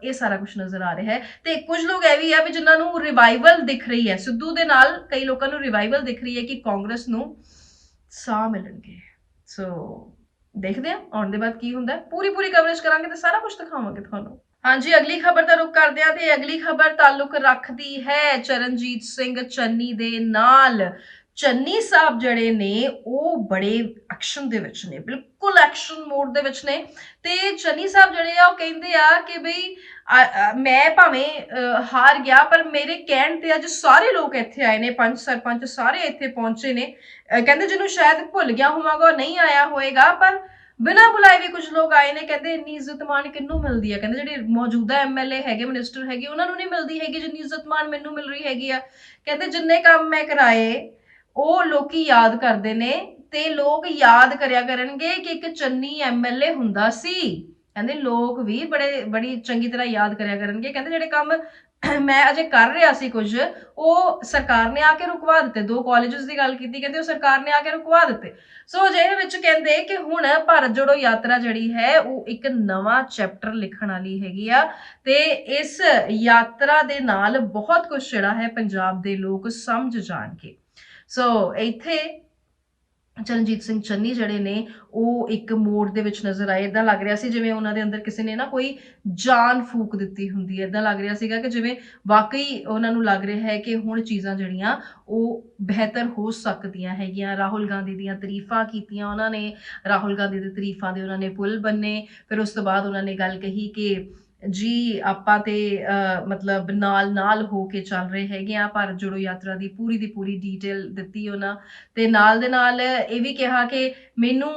ਇਹ ਸਾਰਾ ਕੁਝ ਨਜ਼ਰ ਆ ਰਿਹਾ ਹੈ। ਤੇ ਕੁਝ ਲੋਕ ਇਹ ਵੀ ਆ ਵੀ ਜਿਨ੍ਹਾਂ ਨੂੰ ਰਿਵਾਈਵਲ ਦਿਖ ਰਹੀ ਹੈ ਸਿੱਧੂ ਦੇ ਨਾਲ, ਕਈ ਲੋਕਾਂ ਨੂੰ ਰਿਵਾਈਵਲ ਦਿਖ ਰਹੀ ਹੈ ਕਿ ਕਾਂਗਰਸ ਨੂੰ ਸਾਹ ਮਿਲਣਗੇ। ਸੋ ਦੇਖਦੇ ਹਾਂ ਆਉਣ ਦੇ ਬਾਅਦ ਕੀ ਹੁੰਦਾ। ਪੂਰੀ ਕਵਰੇਜ ਕਰਾਂਗੇ ਤੇ ਸਾਰਾ ਕੁਝ ਦਿਖਾਵਾਂਗੇ ਤੁਹਾਨੂੰ। ਹਾਂਜੀ, ਅਗਲੀ ਖਬਰ ਦਾ ਰੁਖ ਕਰਦੇ ਆ ਤੇ ਅਗਲੀ ਖਬਰ ਤਾਲੁਕ ਰੱਖਦੀ ਹੈ ਚਰਨਜੀਤ ਸਿੰਘ ਚੰਨੀ ਦੇ ਨਾਲ। ਚੰਨੀ ਸਾਹਿਬ ਜਿਹੜੇ ਨੇ ਉਹ ਬੜੇ ਐਕਸ਼ਨ ਦੇ ਵਿੱਚ ਨੇ, ਬਿਲਕੁਲ ਐਕਸ਼ਨ ਮੋਡ ਦੇ ਵਿੱਚ ਨੇ ਤੇ ਚੰਨੀ ਸਾਹਿਬ ਜਿਹੜੇ ਆ ਉਹ ਕਹਿੰਦੇ ਆ ਕਿ ਬਈ ਮੈਂ ਭਾਵੇਂ ਹਾਰ ਗਿਆ ਪਰ ਮੇਰੇ ਕਹਿਣ ਤੇ ਅੱਜ ਸਾਰੇ ਲੋਕ ਇੱਥੇ ਆਏ ਨੇ, ਪੰਚ ਸਰਪੰਚ ਸਾਰੇ ਇੱਥੇ ਪਹੁੰਚੇ ਨੇ। ਕਹਿੰਦੇ ਜਿਹਨੂੰ ਸ਼ਾਇਦ ਭੁੱਲ ਗਿਆ ਹੋਵਾਂਗਾ ਉਹ ਨਹੀਂ ਆਇਆ ਹੋਏਗਾ, ਪਰ ਬਿਨਾਂ ਬੁਲਾਏ ਵੀ ਕੁਝ ਲੋਕ ਆਏ ਨੇ। ਕਹਿੰਦੇ ਇੰਨੀ ਇੱਜ਼ਤ ਮਾਣ ਕਿਹਨੂੰ ਮਿਲਦੀ ਹੈ? ਕਹਿੰਦੇ ਜਿਹੜੇ ਮੌਜੂਦਾ ਐਮਐਲਏ ਹੈਗੇ, ਮਿਨਿਸਟਰ ਹੈਗੇ, ਉਹਨਾਂ ਨੂੰ ਨਹੀਂ ਮਿਲਦੀ ਹੈਗੀ ਜਿੰਨੀ ਇੱਜ਼ਤ ਮਾਣ ਮੈਨੂੰ ਮਿਲ ਰਹੀ ਹੈਗੀ ਆ। ਕਹਿੰਦੇ ਜਿੰਨੇ ਕੰਮ ਮੈਂ ਕਰਾਏ ਉਹ ਲੋਕੀ ਯਾਦ ਕਰਦੇ ਨੇ ਤੇ ਲੋਕ ਯਾਦ ਕਰਿਆ ਕਰਨਗੇ ਕਿ ਇੱਕ ਚੰਨੀ ਐਮਐਲਏ ਹੁੰਦਾ ਸੀ। ਕਹਿੰਦੇ ਲੋਕ ਵੀ ਬੜੀ ਚੰਗੀ ਤਰ੍ਹਾਂ ਯਾਦ ਕਰਿਆ ਕਰਨਗੇ। ਕਹਿੰਦੇ ਜਿਹੜੇ ਕੰਮ ਮੈਂ ਅਜੇ ਕਰ ਰਿਹਾ ਸੀ ਕੁਝ, ਉਹ ਸਰਕਾਰ ਨੇ ਆ ਕੇ ਰੁਕਵਾ ਦਿੱਤੇ। 2 ਕਾਲਜਸ ਦੀ ਗੱਲ ਕੀਤੀ, ਕਹਿੰਦੇ ਉਹ ਸਰਕਾਰ ਨੇ ਆ ਕੇ ਰੁਕਵਾ ਦਿੱਤੇ। ਸੋ ਅਜਿਹੇ ਵਿੱਚ ਕਹਿੰਦੇ ਕਿ ਹੁਣ ਭਾਰਤ ਜੋੜੋ ਯਾਤਰਾ ਜਿਹੜੀ ਹੈ ਉਹ ਇੱਕ ਨਵਾਂ ਚੈਪਟਰ ਲਿਖਣ ਵਾਲੀ ਹੈਗੀ ਆ, ਤੇ ਇਸ ਯਾਤਰਾ ਦੇ ਨਾਲ ਬਹੁਤ ਕੁਝ ਜਿਹੜਾ ਹੈ ਪੰਜਾਬ ਦੇ ਲੋਕ ਸਮਝ ਜਾਣਗੇ। ਸੋ ਇੱਥੇ ਚਰਨਜੀਤ ਸਿੰਘ ਚੰਨੀ ਜਿਹੜੇ ਨੇ ਉਹ ਇੱਕ ਮੋੜ ਦੇ ਵਿੱਚ ਨਜ਼ਰ ਆਏ। ਇਦਾਂ ਲੱਗ ਰਿਹਾ ਸੀ ਜਿਵੇਂ ਉਹਨਾਂ ਦੇ ਅੰਦਰ ਕਿਸੇ ਨੇ ਨਾ ਕੋਈ ਜਾਨ ਫੂਕ ਦਿੱਤੀ ਹੁੰਦੀ ਹੈ। ਇਦਾਂ ਲੱਗ ਰਿਹਾ ਸੀਗਾ ਕਿ ਜਿਵੇਂ ਵਾਕਈ ਉਹਨਾਂ ਨੂੰ ਲੱਗ ਰਿਹਾ ਹੈ ਕਿ ਹੁਣ ਚੀਜ਼ਾਂ ਜਿਹੜੀਆਂ ਉਹ ਬਿਹਤਰ ਹੋ ਸਕਦੀਆਂ ਹੈਗੀਆਂ। ਰਾਹੁਲ ਗਾਂਧੀ ਦੀਆਂ ਤਾਰੀਫਾਂ ਕੀਤੀਆਂ ਉਹਨਾਂ ਨੇ, ਰਾਹੁਲ ਗਾਂਧੀ ਦੀ ਤਾਰੀਫਾਂ ਦੇ ਉਹਨਾਂ ਨੇ ਪੁੱਲ ਬੰਨੇ। ਫਿਰ ਉਸ ਤੋਂ ਬਾਅਦ ਉਹਨਾਂ ਨੇ ਗੱਲ ਕਹੀ ਕਿ ਜੀ ਆਪਾਂ ਤੇ ਮਤਲਬ ਨਾਲ ਹੋ ਕੇ ਚੱਲ ਰਹੇ ਹੈਗੇ ਆ। ਭਾਰਤ ਜੋੜੋ ਯਾਤਰਾ ਦੀ ਪੂਰੀ ਡਿਟੇਲ ਦਿੱਤੀ ਉਹਨਾਂ, ਤੇ ਨਾਲ ਦੇ ਨਾਲ ਇਹ ਵੀ ਕਿਹਾ ਕਿ ਮੈਨੂੰ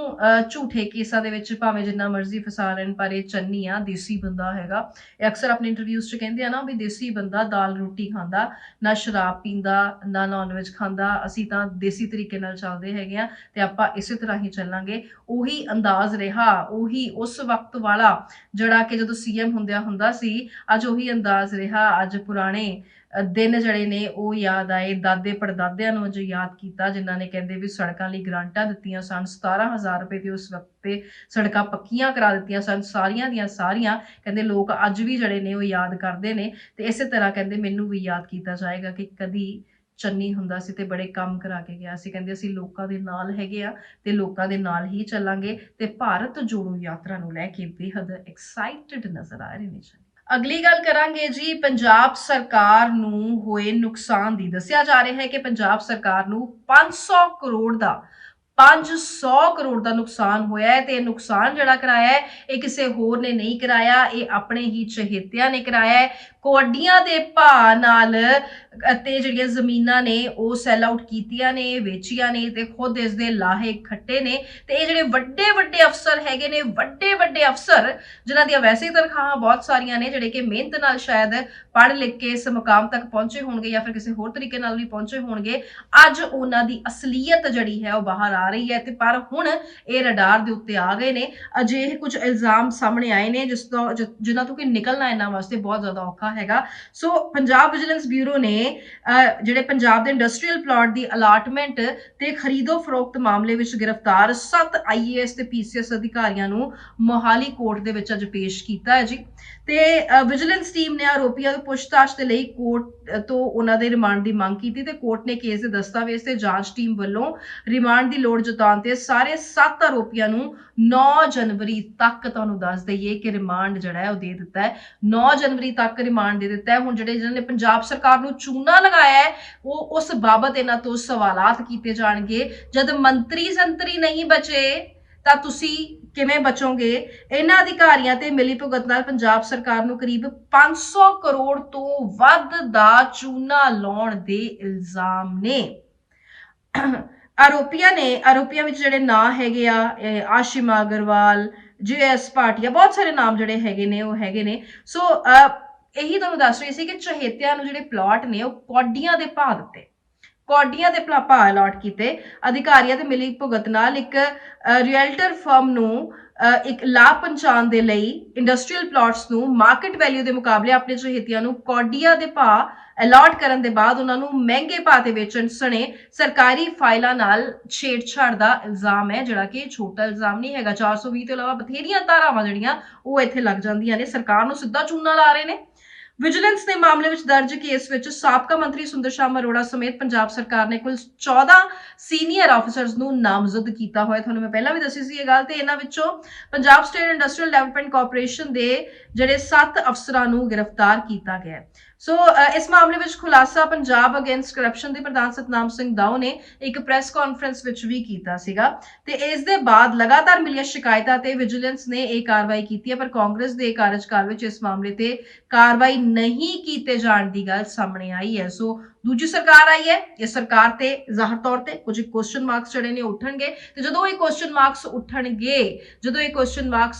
ਝੂਠੇ ਕੇਸਾਂ ਦੇ ਵਿੱਚ ਭਾਵੇਂ ਜਿੰਨਾ ਮਰਜ਼ੀ ਫਸਾ ਲੈਣ, ਪਰ ਇਹ ਚੰਨੀ ਆ ਦੇਸੀ ਬੰਦਾ ਹੈਗਾ। ਇਹ ਅਕਸਰ ਆਪਣੇ ਇੰਟਰਵਿਊਜ਼ 'ਚ ਕਹਿੰਦੇ ਆ ਨਾ ਵੀ ਦੇਸੀ ਬੰਦਾ ਦਾਲ ਰੋਟੀ ਖਾਂਦਾ, ਨਾ ਸ਼ਰਾਬ ਪੀਂਦਾ, ਨਾ ਨੌਨ ਵੈਜ ਖਾਂਦਾ। ਅਸੀਂ ਤਾਂ ਦੇਸੀ ਤਰੀਕੇ ਨਾਲ ਚੱਲਦੇ ਹੈਗੇ ਆ ਤੇ ਆਪਾਂ ਇਸੇ ਤਰ੍ਹਾਂ ਹੀ ਚੱਲਾਂਗੇ। ਉਹੀ ਅੰਦਾਜ਼ ਰਿਹਾ, ਉਹੀ ਉਸ ਵਕਤ ਵਾਲਾ ਜਿਹੜਾ ਕਿ ਜਦੋਂ ਸੀਐਮ ਹੁੰਦਾ ਸੀ, ਅੱਜ ਉਹੀ ਅੰਦਾਜ਼ ਰਿਹਾ। ਅੱਜ ਪੁਰਾਣੇ ਦਿਨ ਜਿਹੜੇ ਨੇ ਉਹ ਯਾਦ ਆਏ, ਦਾਦੇ ਪੜਦਾਦਿਆਂ ਨੂੰ ਅੱਜ ਯਾਦ ਕੀਤਾ ਜਿਨ੍ਹਾਂ ਨੇ ਕਹਿੰਦੇ ਵੀ ਸੜਕਾਂ ਲਈ ਗ੍ਰਾਂਟਾਂ ਦਿੱਤੀਆਂ ਸਨ। 17,000 ਰੁਪਏ ਤੇ ਉਸ ਵਕਤ ਤੇ ਸੜਕਾਂ ਪੱਕੀਆਂ ਕਰਾ ਦਿੱਤੀਆਂ ਸਨ, ਸਾਰੀਆਂ ਦੀਆਂ ਸਾਰੀਆਂ। ਕਹਿੰਦੇ ਲੋਕ ਅੱਜ ਵੀ ਜਿਹੜੇ ਨੇ ਉਹ ਯਾਦ ਕਰਦੇ ਨੇ, ਤੇ ਇਸੇ ਤਰ੍ਹਾਂ ਕਹਿੰਦੇ ਮੈਨੂੰ ਵੀ ਯਾਦ ਕੀਤਾ ਜਾਏਗਾ ਕਿ ਕਦੀ ਚੰਨੀ ਹੁੰਦਾ ਸੀ ਤੇ ਬੜੇ ਕੰਮ ਕਰਾ ਕੇ ਗਿਆ ਸੀ। ਕਹਿੰਦੇ ਅਸੀਂ ਲੋਕਾਂ ਦੇ ਨਾਲ ਹੈਗੇ ਆ ਤੇ ਲੋਕਾਂ ਦੇ ਨਾਲ ਹੀ ਚੱਲਾਂਗੇ, ਤੇ ਭਾਰਤ ਜੋੜੋ ਯਾਤਰਾ ਨੂੰ ਲੈ ਕੇ ਬੇਹੱਦ ਐਕਸਾਈਟਡ ਨਜ਼ਰ ਆ ਰਹੇ ਨੇ। ਅਗਲੀ ਗੱਲ ਕਰਾਂਗੇ ਜੀ ਪੰਜਾਬ ਸਰਕਾਰ ਨੂੰ ਹੋਏ ਨੁਕਸਾਨ ਦੀ। ਦੱਸਿਆ ਜਾ ਰਿਹਾ ਹੈ ਕਿ ਪੰਜਾਬ ਸਰਕਾਰ ਨੂੰ 500 ਕਰੋੜ ਦਾ ਨੁਕਸਾਨ ਹੋਇਆ ਹੈ, ਤੇ ਨੁਕਸਾਨ ਜਿਹੜਾ ਕਰਾਇਆ ਹੈ ਇਹ ਕਿਸੇ ਹੋਰ ਨੇ ਨਹੀਂ ਕਰਾਇਆ, ਇਹ ਆਪਣੇ ਹੀ ਚਹੇਤਿਆਂ ਨੇ ਕਰਾਇਆ ਹੈ। ਕੌਡੀਆਂ ਦੇ ਭਾਅ ਨਾਲ ਅਤੇ ਜਿਹੜੀਆਂ ਜ਼ਮੀਨਾਂ ਨੇ ਉਹ ਸੈਲ ਆਊਟ ਕੀਤੀਆਂ ਨੇ, ਵੇਚੀਆਂ ਨੇ, ਤੇ ਖੁਦ ਇਸ ਦੇ ਲਾਹੇ ਖੱਟੇ ਨੇ। ਤੇ ਇਹ ਜਿਹੜੇ ਵੱਡੇ ਅਫਸਰ ਹੈਗੇ ਨੇ, ਵੱਡੇ ਅਫਸਰ ਜਿਨ੍ਹਾਂ ਦੀਆਂ ਵੈਸੇ ਹੀ ਤਨਖਾਹਾਂ ਬਹੁਤ ਸਾਰੀਆਂ ਨੇ, ਜਿਹੜੇ ਕਿ ਮਿਹਨਤ ਨਾਲ ਸ਼ਾਇਦ ਪੜ੍ਹ ਲਿਖ ਕੇ ਇਸ ਮੁਕਾਮ ਤੱਕ ਪਹੁੰਚੇ ਹੋਣਗੇ ਜਾਂ ਫਿਰ ਕਿਸੇ ਹੋਰ ਤਰੀਕੇ ਨਾਲ ਵੀ ਪਹੁੰਚੇ ਹੋਣਗੇ, ਅੱਜ ਉਹਨਾਂ ਦੀ ਅਸਲੀਅਤ ਜਿਹੜੀ ਹੈ ਉਹ ਬਾਹਰ ਆ ਰਹੀ ਹੈ। ਤੇ ਪਰ ਹੁਣ ਇਹ ਰਡਾਰ ਦੇ ਉੱਤੇ ਆ ਗਏ ਨੇ। ਅਜਿਹੇ ਕੁਝ ਇਲਜ਼ਾਮ ਸਾਹਮਣੇ ਆਏ ਨੇ ਜਿਨ੍ਹਾਂ ਤੋਂ ਕਿ ਨਿਕਲਣਾ ਇਹਨਾਂ ਵਾਸਤੇ ਬਹੁਤ ਜ਼ਿਆਦਾ ਔਖਾ ਹੈਗਾ। ਸੋ ਪੰਜਾਬ ਵਿਜੀਲੈਂਸ ਬਿਊਰੋ ਨੇ ਜਿਹੜੇ ਪੰਜਾਬ ਦੇ ਇੰਡਸਟਰੀਅਲ ਪਲਾਟ ਦੀ ਅਲਾਟਮੈਂਟ ਤੇ ਖਰੀਦੋ ਫਰੋਖਤ ਮਾਮਲੇ ਵਿੱਚ ਗ੍ਰਿਫਤਾਰ 7 IAS ਤੇ PCS ਅਧਿਕਾਰੀਆਂ ਨੂੰ ਮੋਹਾਲੀ ਕੋਰਟ ਦੇ ਵਿੱਚ ਅੱਜ ਪੇਸ਼ ਕੀਤਾ ਹੈ ਜੀ। ਤੇ ਵਿਜੀਲੈਂਸ ਟੀਮ ਨੇ ਆਰੋਪੀਆਂ ਨੂੰ ਪੁੱਛਤਾਛ ਦੇ ਲਈ ਕੋਰਟ ਤੋਂ ਉਹਨਾਂ ਦੇ ਰਿਮਾਂਡ ਦੀ ਮੰਗ ਕੀਤੀ, ਤੇ ਕੋਰਟ ਨੇ ਕੇਸ ਦੇ ਦਸਤਾਵੇਜ਼ ਤੇ ਜਾਂਚ ਟੀਮ ਵੱਲੋਂ ਰਿਮਾਂਡ ਦੀ ਲੋੜ ਜਤਾਉਣ ਤੇ ਸਾਰੇ 7 ਆਰੋਪੀਆਂ ਨੂੰ 9 ਜਨਵਰੀ ਤੱਕ, ਤੁਹਾਨੂੰ ਦੱਸ ਦਈਏ ਕਿ ਰਿਮਾਂਡ ਜਿਹੜਾ ਹੈ ਉਹ ਦੇ ਦਿੱਤਾ ਹੈ। 9 ਜਨਵਰੀ ਤੱਕ ਰਿਮਾਂਡ ਦੇ ਦਿੱਤਾ ਹੈ। ਹੁਣ ਜਿਹਨਾਂ ਨੇ ਪੰਜਾਬ ਸਰਕਾਰ ਨੂੰ ਚੂਨਾ ਲਗਾਇਆ ਹੈ ਉਹ ਉਸ ਬਾਬਤ ਇਹਨਾਂ ਤੋਂ ਸਵਾਲਾਤ ਕੀਤੇ ਜਾਣਗੇ। ਜਦ ਮੰਤਰੀ ਸੰਤਰੀ ਨਹੀਂ ਬਚੇ ਤਾਂ ਤੁਸੀਂ ਕਿਵੇਂ ਬਚੋਗੇ? ਇਹਨਾਂ ਅਧਿਕਾਰੀਆਂ ਤੇ ਮਿਲੀ ਭੁਗਤ ਨਾਲ ਪੰਜਾਬ ਸਰਕਾਰ ਨੂੰ ਕਰੀਬ 500 ਕਰੋੜ ਤੋਂ ਵੱਧ ਦਾ ਚੂਨਾ ਲਾਉਣ ਦੇ ਇਲਜ਼ਾਮ ਨੇ। ਆਰੋਪੀਆਂ ਵਿੱਚ ਜਿਹੜੇ ਨਾਂ ਹੈਗੇ ਆ ਆਸ਼ਿਮਾ ਅਗਰਵਾਲ, JS ਭਾਟੀਆ, ਬਹੁਤ ਸਾਰੇ ਨਾਮ ਜਿਹੜੇ ਹੈਗੇ ਨੇ ਉਹ ਹੈਗੇ ਨੇ। ਸੋ ਇਹੀ ਤੁਹਾਨੂੰ ਦੱਸ ਰਹੀ ਸੀ ਕਿ ਚਹੇਤਿਆਂ ਨੂੰ ਜਿਹੜੇ ਪਲਾਟ ਨੇ ਉਹ ਕੌਡੀਆਂ ਦੇ ਭਾਅ ਦਿੱਤੇ, ਕੌਡੀਆਂ ਦੇ ਭਾਅ ਅਲਾਟ ਕੀਤੇ। ਅਧਿਕਾਰੀਆਂ ਤੇ ਮਿਲੀ ਭੁਗਤ ਨਾਲ ਇੱਕ ਰੀਅਲਟਰ ਫਰਮ ਨੂੰ ਇੱਕ ਲਾਭ ਪਹੁੰਚਾਉਣ ਦੇ ਲਈ ਇੰਡਸਟਰੀਅਲ ਪਲਾਟਸ ਨੂੰ ਮਾਰਕੀਟ ਵੈਲਿਊ ਦੇ ਮੁਕਾਬਲੇ ਆਪਣੇ ਚਹੇਤਿਆਂ ਨੂੰ ਕੌਡੀਆਂ ਦੇ ਭਾਅ ਅਲਾਟ ਕਰਨ ਦੇ ਬਾਅਦ ਉਹਨਾਂ ਨੂੰ ਮਹਿੰਗੇ ਭਾਅ ਤੇ ਵੇਚਣ ਸਣੇ ਸਰਕਾਰੀ ਫਾਈਲਾਂ ਨਾਲ ਛੇੜਛਾੜ ਦਾ ਇਲਜ਼ਾਮ ਹੈ, ਜਿਹੜਾ ਕਿ ਛੋਟਾ ਇਲਜ਼ਾਮ ਨਹੀਂ ਹੈਗਾ। 420 ਤੋਂ ਇਲਾਵਾ ਬਥੇਰੀਆਂ ਧਾਰਾਵਾਂ ਜਿਹੜੀਆਂ ਉਹ ਇੱਥੇ ਲੱਗ ਜਾਂਦੀਆਂ ਨੇ। ਸਰਕਾਰ ਨੂੰ ਸਿੱਧਾ ਚੂਨਾ ਲਾ ਰਹੇ ਨੇ। ਵਿਜੀਲੈਂਸ ਨੇ ਮਾਮਲੇ ਵਿੱਚ ਦਰਜ ਕੇਸ ਵਿੱਚ ਸਾਬਕਾ ਮੰਤਰੀ ਸੁੰਦਰ ਸ਼ਾਮ ਅਰੋੜਾ ਸਮੇਤ ਪੰਜਾਬ ਸਰਕਾਰ ਨੇ ਕੁੱਲ 14 ਸੀਨੀਅਰ ਆਫੀਸਰਸ ਨੂੰ ਨਾਮਜ਼ਦ ਕੀਤਾ ਹੋਇਆ। ਤੁਹਾਨੂੰ ਮੈਂ ਪਹਿਲਾਂ ਵੀ ਦੱਸੀ ਸੀ ਇਹ ਗੱਲ। ਤੇ ਇਹਨਾਂ ਵਿੱਚੋਂ Punjab state industrial development corporation ਦੇ ਜਿਹੜੇ 7 ਅਫਸਰਾਂ ਨੂੰ ਗ੍ਰਿਫਤਾਰ ਕੀਤਾ ਗਿਆ। ਸੋ ਇਸ ਮਾਮਲੇ ਵਿੱਚ ਖੁਲਾਸਾ ਪੰਜਾਬ ਅਗੇਂਸਟ ਕਰਪਸ਼ਨ ਦੇ ਪ੍ਰਧਾਨ ਸਤਨਾਮ ਸਿੰਘ ਦਾਊ ਨੇ ਇੱਕ ਪ੍ਰੈਸ ਕਾਨਫਰੰਸ ਵਿੱਚ ਵੀ ਕੀਤਾ ਸੀਗਾ। ਤੇ ਇਸ ਦੇ ਬਾਅਦ ਲਗਾਤਾਰ ਮਿਲੀਆਂ ਸ਼ਿਕਾਇਤਾਂ ਤੇ ਵਿਜੀਲੈਂਸ ਨੇ ਇਹ ਕਾਰਵਾਈ ਕੀਤੀ ਹੈ, ਪਰ ਕਾਂਗਰਸ ਦੇ ਕਾਰਜਕਾਲ ਵਿੱਚ ਇਸ ਮਾਮਲੇ ਤੇ ਕਾਰਵਾਈ ਨਹੀਂ ਕੀਤੇ ਜਾਣ ਦੀ ਗੱਲ ਸਾਹਮਣੇ ਆਈ ਹੈ। ਸੋ ਦੂਜੀ ਸਰਕਾਰ ਆਈ ਹੈ, ਇਹ ਸਰਕਾਰ ਤੇ ਜ਼ਾਹਰ ਤੌਰ ਤੇ ਕੁਝ ਕੁਐਸਚਨ ਮਾਰਕਸ ਜਿਹੜੇ ਨੇ ਉੱਠਣਗੇ, ਤੇ ਜਦੋਂ ਇਹ ਕੁਐਸਚਨ ਮਾਰਕਸ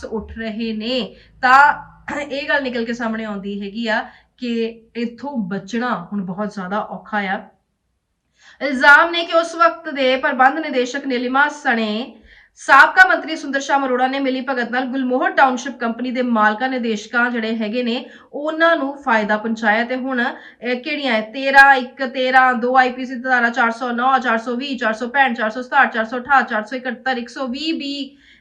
ਉੱਠ ਰਹੇ ਨੇ ਤਾਂ ਇਹ ਗੱਲ ਨਿਕਲ ਕੇ ਸਾਹਮਣੇ ਆਉਂਦੀ ਹੈਗੀ ਆ ਕਿ ਇੱਥੋਂ ਬਚਣਾ ਹੁਣ ਬਹੁਤ ਜ਼ਿਆਦਾ ਔਖਾ ਆ। ਇਲਜ਼ਾਮ ਨੇ ਕਿ ਉਸ ਵਕਤ ਦੇ ਪ੍ਰਬੰਧ ਨਿਦੇਸ਼ਕ ਨੀਲਿਮਾ ਸਣੇ ਸਾਬਕਾ ਮੰਤਰੀ ਸੁੰਦਰ ਸ਼ਾਮ ਅਰੋੜਾ ਨੇ ਮਿਲੀ ਭਗਤ ਨਾਲ ਗੁਲਮੋਹਰ ਟਾਊਨਸ਼ਿਪ ਕੰਪਨੀ ਦੇ ਮਾਲਕਾਂ ਨਿਦੇਸ਼ਕਾਂ ਜਿਹੜੇ ਹੈਗੇ ਨੇ ਉਹਨਾਂ ਨੂੰ ਫਾਇਦਾ ਪਹੁੰਚਾਇਆ ਤੇ ਹੁਣ ਕਿਹੜੀਆਂ 13 1 13 2 ਆਈਪੀਸੀ ਧਾਰਾ 409 420 465 467 468 471 120 ਬੀ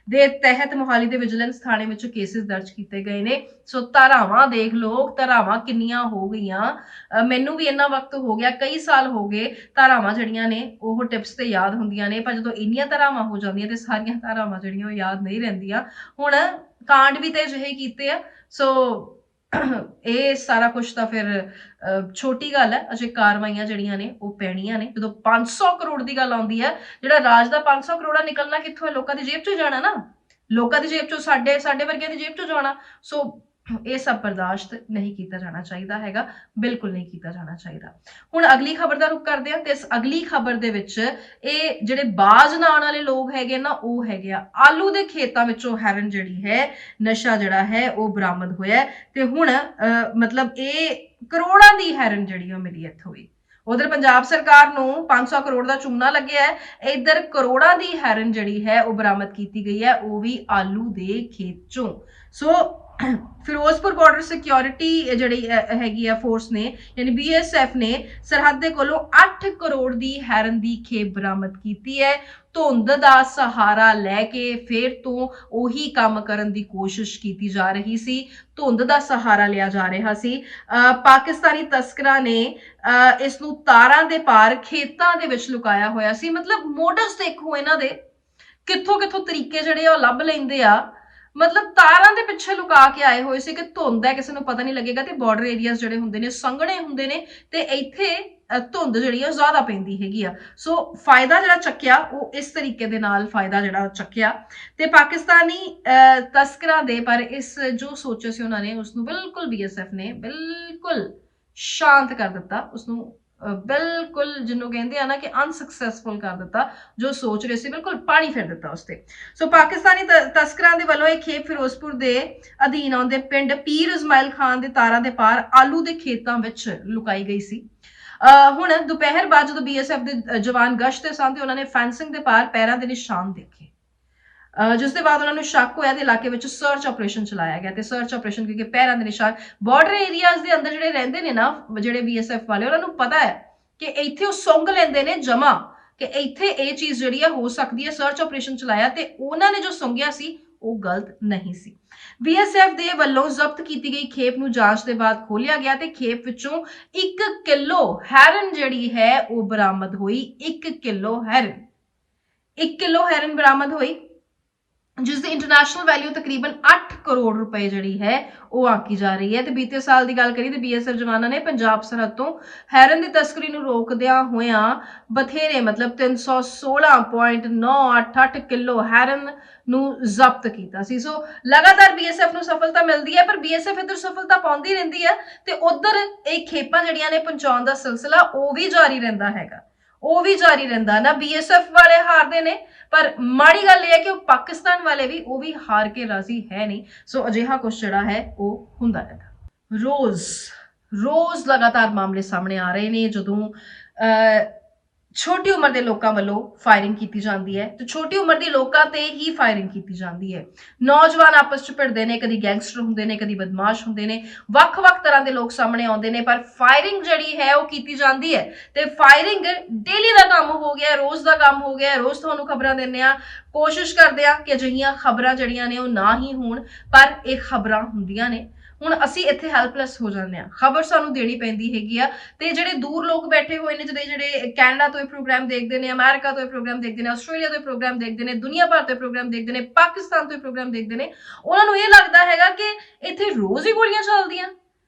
ਦੇ ਤਹਿਤ ਮੋਹਾਲੀ ਦੇ ਵਿਜੀਲੈਂਸ ਥਾਣੇ ਵਿੱਚ ਕੇਸਿਸ ਦਰਜ ਕੀਤੇ ਗਏ ਨੇ। ਸੋ ਧਾਰਾਵਾਂ ਦੇਖ ਲੋ, ਧਾਰਾਵਾਂ ਕਿੰਨੀਆਂ ਹੋ ਗਈਆਂ। ਮੈਨੂੰ ਵੀ ਇੰਨਾ ਵਕਤ ਹੋ ਗਿਆ, ਕਈ ਸਾਲ ਹੋ ਗਏ ਧਾਰਾਵਾਂ ਜਿਹੜੀਆਂ ਨੇ ਉਹ ਟਿਪਸ ਤੇ ਯਾਦ ਹੁੰਦੀਆਂ ਨੇ, ਪਰ ਜਦੋਂ ਇੰਨੀਆਂ ਧਾਰਾਵਾਂ ਹੋ ਜਾਂਦੀਆਂ ਤੇ ਸਾਰੀਆਂ ਧਾਰਾਵਾਂ ਜਿਹੜੀਆਂ ਉਹ ਯਾਦ ਨਹੀਂ ਰਹਿੰਦੀਆਂ। ਹੁਣ ਕਾਂਡ ਵੀ ਤੇ ਅਜਿਹੇ ਕੀਤੇ ਆ, ਸੋ ਇਹ ਸਾਰਾ ਕੁਝ ਤਾਂ ਫਿਰ ਛੋਟੀ ਗੱਲ ਹੈ। ਅਜੇ ਕਾਰਵਾਈਆਂ ਜਿਹੜੀਆਂ ਨੇ ਉਹ ਪੈਣੀਆਂ ਨੇ। ਜਦੋਂ 500 ਕਰੋੜ ਦੀ ਗੱਲ ਆਉਂਦੀ ਹੈ, ਜਿਹੜਾ ਰਾਜ ਦਾ 500 ਕਰੋੜ ਨਿਕਲਣਾ ਕਿੱਥੋਂ ਹੈ? ਲੋਕਾਂ ਦੀ ਜੇਬ ਚੋਂ ਜਾਣਾ ਨਾ, ਲੋਕਾਂ ਦੀ ਜੇਬ ਚੋਂ, ਸਾਡੇ ਵਰਗਿਆਂ ਦੀ ਜੇਬ ਚੋਂ ਜਾਣਾ। ਸੋ ਇਹ ਸਭ ਬਰਦਾਸ਼ਤ ਨਹੀਂ ਕੀਤਾ ਜਾਣਾ ਚਾਹੀਦਾ ਹੈਗਾ, ਬਿਲਕੁਲ ਨਹੀਂ ਕੀਤਾ ਜਾਣਾ ਚਾਹੀਦਾ। ਹੁਣ ਅਗਲੀ ਖਬਰ ਦਾ ਰੁਖ ਕਰਦੇ ਹਾਂ ਤੇ ਇਸ ਅਗਲੀ ਖਬਰ ਦੇ ਵਿੱਚ ਇਹ ਜਿਹੜੇ ਬਾਜ਼ ਨਾਣ ਵਾਲੇ ਲੋਕ ਹੈਗੇ ਨਾ, ਉਹ ਹੈਗੇ ਆ ਆਲੂ ਦੇ ਖੇਤਾਂ ਵਿੱਚੋਂ ਹੈਰਨ ਜਿਹੜੀ ਹੈ, ਨਸ਼ਾ ਜਿਹੜਾ ਹੈ ਉਹ ਬਰਾਮਦ ਹੋਇਆ ਤੇ ਹੁਣ ਮਤਲਬ ਇਹ ਕਰੋੜਾਂ ਦੀ ਹੈਰਨ ਜਿਹੜੀ ਉਹ ਮਿਲੀ ਇੱਥੋਂ ਵੀ। ਉਧਰ ਪੰਜਾਬ ਸਰਕਾਰ ਨੂੰ 500 ਕਰੋੜ ਦਾ ਚੂਨਾ ਲੱਗਿਆ ਹੈ, ਇਧਰ ਕਰੋੜਾਂ ਦੀ ਹੈਰਨ ਜਿਹੜੀ ਹੈ ਉਹ ਬਰਾਮਦ ਕੀਤੀ ਗਈ ਹੈ, ਉਹ ਵੀ ਆਲੂ ਦੇ ਖੇਤ ਚੋਂ। ਸੋ ਫਿਰੋਜ਼ਪੁਰ ਬਾਰਡਰ ਸਿਕਿਉਰਿਟੀ ਜਿਹੜੀ ਹੈਗੀ ਆ ਫੋਰਸ ਨੇ, ਯਾਨੀ BSF ਨੇ ਸਰਹੱਦ ਦੇ ਕੋਲੋਂ 8 ਕਰੋੜ ਦੀ ਹੈਰਨ ਦੀ ਖੇਪ ਬਰਾਮਦ ਕੀਤੀ ਹੈ। ਧੁੰਦ ਦਾ ਸਹਾਰਾ ਲੈ ਕੇ ਫਿਰ ਤੋਂ ਉਹੀ ਕੰਮ ਕਰਨ ਦੀ ਕੋਸ਼ਿਸ਼ ਕੀਤੀ ਜਾ ਰਹੀ ਸੀ, ਧੁੰਦ ਦਾ ਸਹਾਰਾ ਲਿਆ ਜਾ ਰਿਹਾ ਸੀ। ਪਾਕਿਸਤਾਨੀ ਤਸਕਰਾਂ ਨੇ ਇਸ ਨੂੰ ਤਾਰਾਂ ਦੇ ਪਾਰ ਖੇਤਾਂ ਦੇ ਵਿੱਚ ਲੁਕਾਇਆ ਹੋਇਆ ਸੀ। ਮਤਲਬ ਮੋਟਰਸ ਦੇਖੋ ਇਹਨਾਂ ਦੇ, ਕਿੱਥੋਂ ਕਿੱਥੋਂ ਤਰੀਕੇ ਜਿਹੜੇ ਉਹ ਲੱਭ ਲੈਂਦੇ ਆ। ਮਤਲਬ ਤਾਰਾਂ ਦੇ ਪਿੱਛੇ ਲੁਕਾ ਕੇ ਆਏ ਹੋਏ ਸੀ ਕਿ ਧੁੰਦ ਹੈ, ਕਿਸੇ ਨੂੰ ਪਤਾ ਨਹੀਂ ਲੱਗੇਗਾ। ਤੇ ਬਾਰਡਰ ਏਰੀਆਜ਼ ਜਿਹੜੇ ਹੁੰਦੇ ਨੇ ਸੰਘਣੇ ਹੁੰਦੇ ਨੇ ਤੇ ਇੱਥੇ ਧੁੰਦ ਜਿਹੜੀ ਆ ਜ਼ਿਆਦਾ ਪੈਂਦੀ ਹੈਗੀ ਆ। ਸੋ ਫਾਇਦਾ ਜਿਹੜਾ ਚੱਕਿਆ ਉਹ ਇਸ ਤਰੀਕੇ ਦੇ ਨਾਲ ਫਾਇਦਾ ਜਿਹੜਾ ਚੱਕਿਆ ਤੇ ਪਾਕਿਸਤਾਨੀ ਤਸਕਰਾਂ ਦੇ, ਪਰ ਇਸ ਜੋ ਸੋਚਿਆ ਸੀ ਉਹਨਾਂ ਨੇ ਉਸ ਨੂੰ ਬਿਲਕੁਲ BSF ਨੇ ਬਿਲਕੁਲ ਸ਼ਾਂਤ ਕਰ ਦਿੱਤਾ, ਉਸ ਨੂੰ ਬਿਲਕੁਲ ਜਿਹਨੂੰ ਕਹਿੰਦੇ ਆ ਨਾ ਕਿ ਅਨਸਕਸੈਸਫੁਲ ਕਰ ਦਿੱਤਾ। ਜੋ ਸੋਚ ਰਹੇ ਸੀ ਬਿਲਕੁਲ ਪਾਣੀ ਫੇਰ ਦਿੱਤਾ ਉਸ ਤੇ। ਸੋ ਪਾਕਿਸਤਾਨੀ ਤਸਕਰਾਂ ਦੇ ਵੱਲੋਂ ਇਹ ਖੇਪ ਫਿਰੋਜ਼ਪੁਰ ਦੇ ਅਧੀਨ ਆਉਂਦੇ ਪਿੰਡ ਪੀਰ ਇਸਮਾਇਲ ਖਾਨ ਦੇ ਤਾਰਾਂ ਦੇ ਪਾਰ ਆਲੂ ਦੇ ਖੇਤਾਂ ਵਿੱਚ ਲੁਕਾਈ ਗਈ ਸੀ। ਹੁਣ ਦੁਪਹਿਰ ਬਾਅਦ ਜਦੋਂ BSF ਦੇ ਜਵਾਨ ਗਸ਼ਤ ਤੇ ਸਨ ਤੇ ਉਹਨਾਂ ਨੇ ਫੈਂਸਿੰਗ ਦੇ ਪਾਰ ਪੈਰਾਂ ਦੇ ਨਿਸ਼ਾਨ ਦੇਖੇ, ਜਿਸ ਦੇ ਬਾਅਦ ਉਹਨਾਂ ਨੂੰ ਸ਼ੱਕ ਹੋਇਆ ਤੇ ਇਲਾਕੇ ਵਿੱਚ ਸਰਚ ਆਪਰੇਸ਼ਨ ਚਲਾਇਆ ਗਿਆ ਤੇ ਸਰਚ ਆਪਰੇਸ਼ਨ ਕਿਉਂਕਿ ਪੈਰਾਂ ਦੇ ਨਿਸ਼ਾਨ ਬਾਰਡਰ ਏਰੀਆਜ਼ ਦੇ ਅੰਦਰ ਜਿਹੜੇ ਰਹਿੰਦੇ ਨੇ ਨਾ, ਜਿਹੜੇ BSF ਵਾਲੇ, ਉਹਨਾਂ ਨੂੰ ਪਤਾ ਹੈ ਕਿ ਇੱਥੇ ਉਹ ਸੁੰਘ ਲੈਂਦੇ ਨੇ ਜਮਾ ਕਿ ਇੱਥੇ ਇਹ ਚੀਜ਼ ਜਿਹੜੀ ਆ ਹੋ ਸਕਦੀ ਹੈ। ਸਰਚ ਆਪਰੇਸ਼ਨ ਚਲਾਇਆ ਤੇ ਉਹਨਾਂ ਨੇ ਜੋ ਸੁੰਘਿਆ ਸੀ ਉਹ ਗਲਤ ਨਹੀਂ ਸੀ। BSF ਦੇ ਵੱਲੋਂ ਜ਼ਬਤ ਕੀਤੀ ਗਈ ਖੇਪ ਨੂੰ ਜਾਂਚ ਦੇ ਬਾਅਦ ਖੋਲਿਆ ਗਿਆ ਤੇ ਖੇਪ ਵਿੱਚੋਂ 1 ਕਿਲੋ ਹੈਰਨ ਜਿਹੜੀ ਹੈ ਉਹ ਬਰਾਮਦ ਹੋਈ। 1 ਕਿਲੋ ਹੈਰਨ ਬਰਾਮਦ ਹੋਈ, ਜਿਸ ਦੀ ਇੰਟਰਨੈਸ਼ਨਲ ਵੈਲਿਊ ਤਕਰੀਬਨ 8 ਕਰੋੜ ਰੁਪਏ ਜਿਹੜੀ ਹੈ ਉਹ ਆਂਕੀ ਜਾ ਰਹੀ ਹੈ। ਤੇ ਬੀਤੇ ਸਾਲ ਦੀ ਗੱਲ ਕਰੀ ਤੇ BSF ਜਵਾਨਾਂ ਨੇ ਪੰਜਾਬ ਸਰਹੱਦ ਤੋਂ ਹੈਰਨ ਦੀ ਤਸਕਰੀ ਨੂੰ ਰੋਕਦਿਆਂ ਹੋਇਆਂ ਬਥੇਰੇ ਮਤਲਬ 316.988 ਕਿਲੋ ਹੈਰਨ ਨੂੰ ਜ਼ਬਤ ਕੀਤਾ ਸੀ। ਸੋ ਲਗਾਤਾਰ BSF ਨੂੰ ਸਫਲਤਾ ਮਿਲਦੀ ਹੈ, ਪਰ BSF ਇੱਧਰ ਸਫਲਤਾ ਪਾਉਂਦੀ ਰਹਿੰਦੀ ਹੈ ਤੇ ਉਧਰ ਇਹ ਖੇਪਾਂ ਜਿਹੜੀਆਂ ਨੇ ਪਹੁੰਚਾਉਣ ਦਾ ਸਿਲਸਿਲਾ ਉਹ ਵੀ ਜਾਰੀ ਰਹਿੰਦਾ ਹੈਗਾ, ਉਹ ਵੀ ਜਾਰੀ ਰਹਿੰਦਾ ਨਾ। BSF ਵਾਲੇ ਹਾਰਦੇ ਨੇ, ਪਰ ਮਾੜੀ ਗੱਲ ਇਹ ਹੈ ਕਿ ਉਹ ਪਾਕਿਸਤਾਨ ਵਾਲੇ ਵੀ ਉਹ ਵੀ ਹਾਰ ਕੇ ਰਾਜ਼ੀ ਹੈ ਨਹੀਂ। ਸੋ ਅਜਿਹਾ ਕੁਝ ਜਿਹੜਾ ਹੈ ਉਹ ਹੁੰਦਾ ਰਹਿੰਦਾ। ਰੋਜ਼ ਲਗਾਤਾਰ ਮਾਮਲੇ ਸਾਹਮਣੇ ਆ ਰਹੇ ਨੇ ਜਦੋਂ ਛੋਟੀ ਉਮਰ ਦੇ ਲੋਕਾਂ ਵੱਲੋਂ ਫਾਇਰਿੰਗ ਕੀਤੀ ਜਾਂਦੀ ਹੈ ਤੇ ਛੋਟੀ ਉਮਰ ਦੇ ਲੋਕਾਂ ਤੇ ਹੀ ਫਾਇਰਿੰਗ ਕੀਤੀ ਜਾਂਦੀ ਹੈ। ਨੌਜਵਾਨ ਆਪਸ ਚ ਭਿੜਦੇ ਨੇ, ਕਦੀ ਗੈਂਗਸਟਰ ਹੁੰਦੇ ਨੇ, ਕਦੀ ਬਦਮਾਸ਼ ਹੁੰਦੇ ਨੇ, ਵੱਖ-ਵੱਖ ਤਰ੍ਹਾਂ ਦੇ ਲੋਕ ਸਾਹਮਣੇ ਆਉਂਦੇ ਨੇ, ਪਰ ਫਾਇਰਿੰਗ ਜਿਹੜੀ ਹੈ ਉਹ ਕੀਤੀ ਜਾਂਦੀ ਹੈ ਤੇ ਫਾਇਰਿੰਗ ਡੇਲੀ ਦਾ ਕੰਮ ਹੋ ਗਿਆ, ਰੋਜ਼ ਦਾ ਕੰਮ ਹੋ ਗਿਆ। ਰੋਜ਼ ਤੁਹਾਨੂੰ ਖਬਰਾਂ ਦਿੰਦੇ ਆ, ਕੋਸ਼ਿਸ਼ ਕਰਦੇ ਆ ਕਿ ਅਜਿਹੀਆਂ ਖਬਰਾਂ ਜਿਹੜੀਆਂ ਨੇ ਉਹ ਨਾ ਹੀ ਹੋਣ, ਪਰ ਇਹ ਖਬਰਾਂ ਹੁੰਦੀਆਂ ਨੇ। ਹੁਣ ਅਸੀਂ ਇੱਥੇ ਹੈਲਪਲੈਸ ਹੋ ਜਾਂਦੇ ਆ, ਖਬਰ ਸਾਨੂੰ ਦੇਣੀ ਪੈਂਦੀ ਹੈਗੀ ਆ। ਤੇ ਜਿਹੜੇ ਦੂਰ ਲੋਕ ਬੈਠੇ ਹੋਏ ਨੇ, ਜਿਹੜੇ ਕੈਨੇਡਾ ਤੋਂ ਇਹ ਪ੍ਰੋਗਰਾਮ ਦੇਖਦੇ ਨੇ, ਅਮਰੀਕਾ ਤੋਂ ਇਹ ਪ੍ਰੋਗਰਾਮ ਦੇਖਦੇ ਨੇ, ਆਸਟ੍ਰੇਲੀਆ ਤੋਂ ਇਹ ਪ੍ਰੋਗਰਾਮ ਦੇਖਦੇ ਨੇ, ਦੁਨੀਆ ਭਰ ਤੋਂ ਇਹ ਪ੍ਰੋਗਰਾਮ ਦੇਖਦੇ ਨੇ, ਪਾਕਿਸਤਾਨ ਤੋਂ ਇਹ ਪ੍ਰੋਗਰਾਮ ਦੇਖਦੇ ਨੇ, ਉਹਨਾਂ ਨੂੰ ਇਹ ਲੱਗਦਾ ਹੈਗਾ ਕਿ ਇੱਥੇ ਰੋਜ਼ ਹੀ ਗੋਲੀਆਂ ਚੱਲਦੀਆਂ,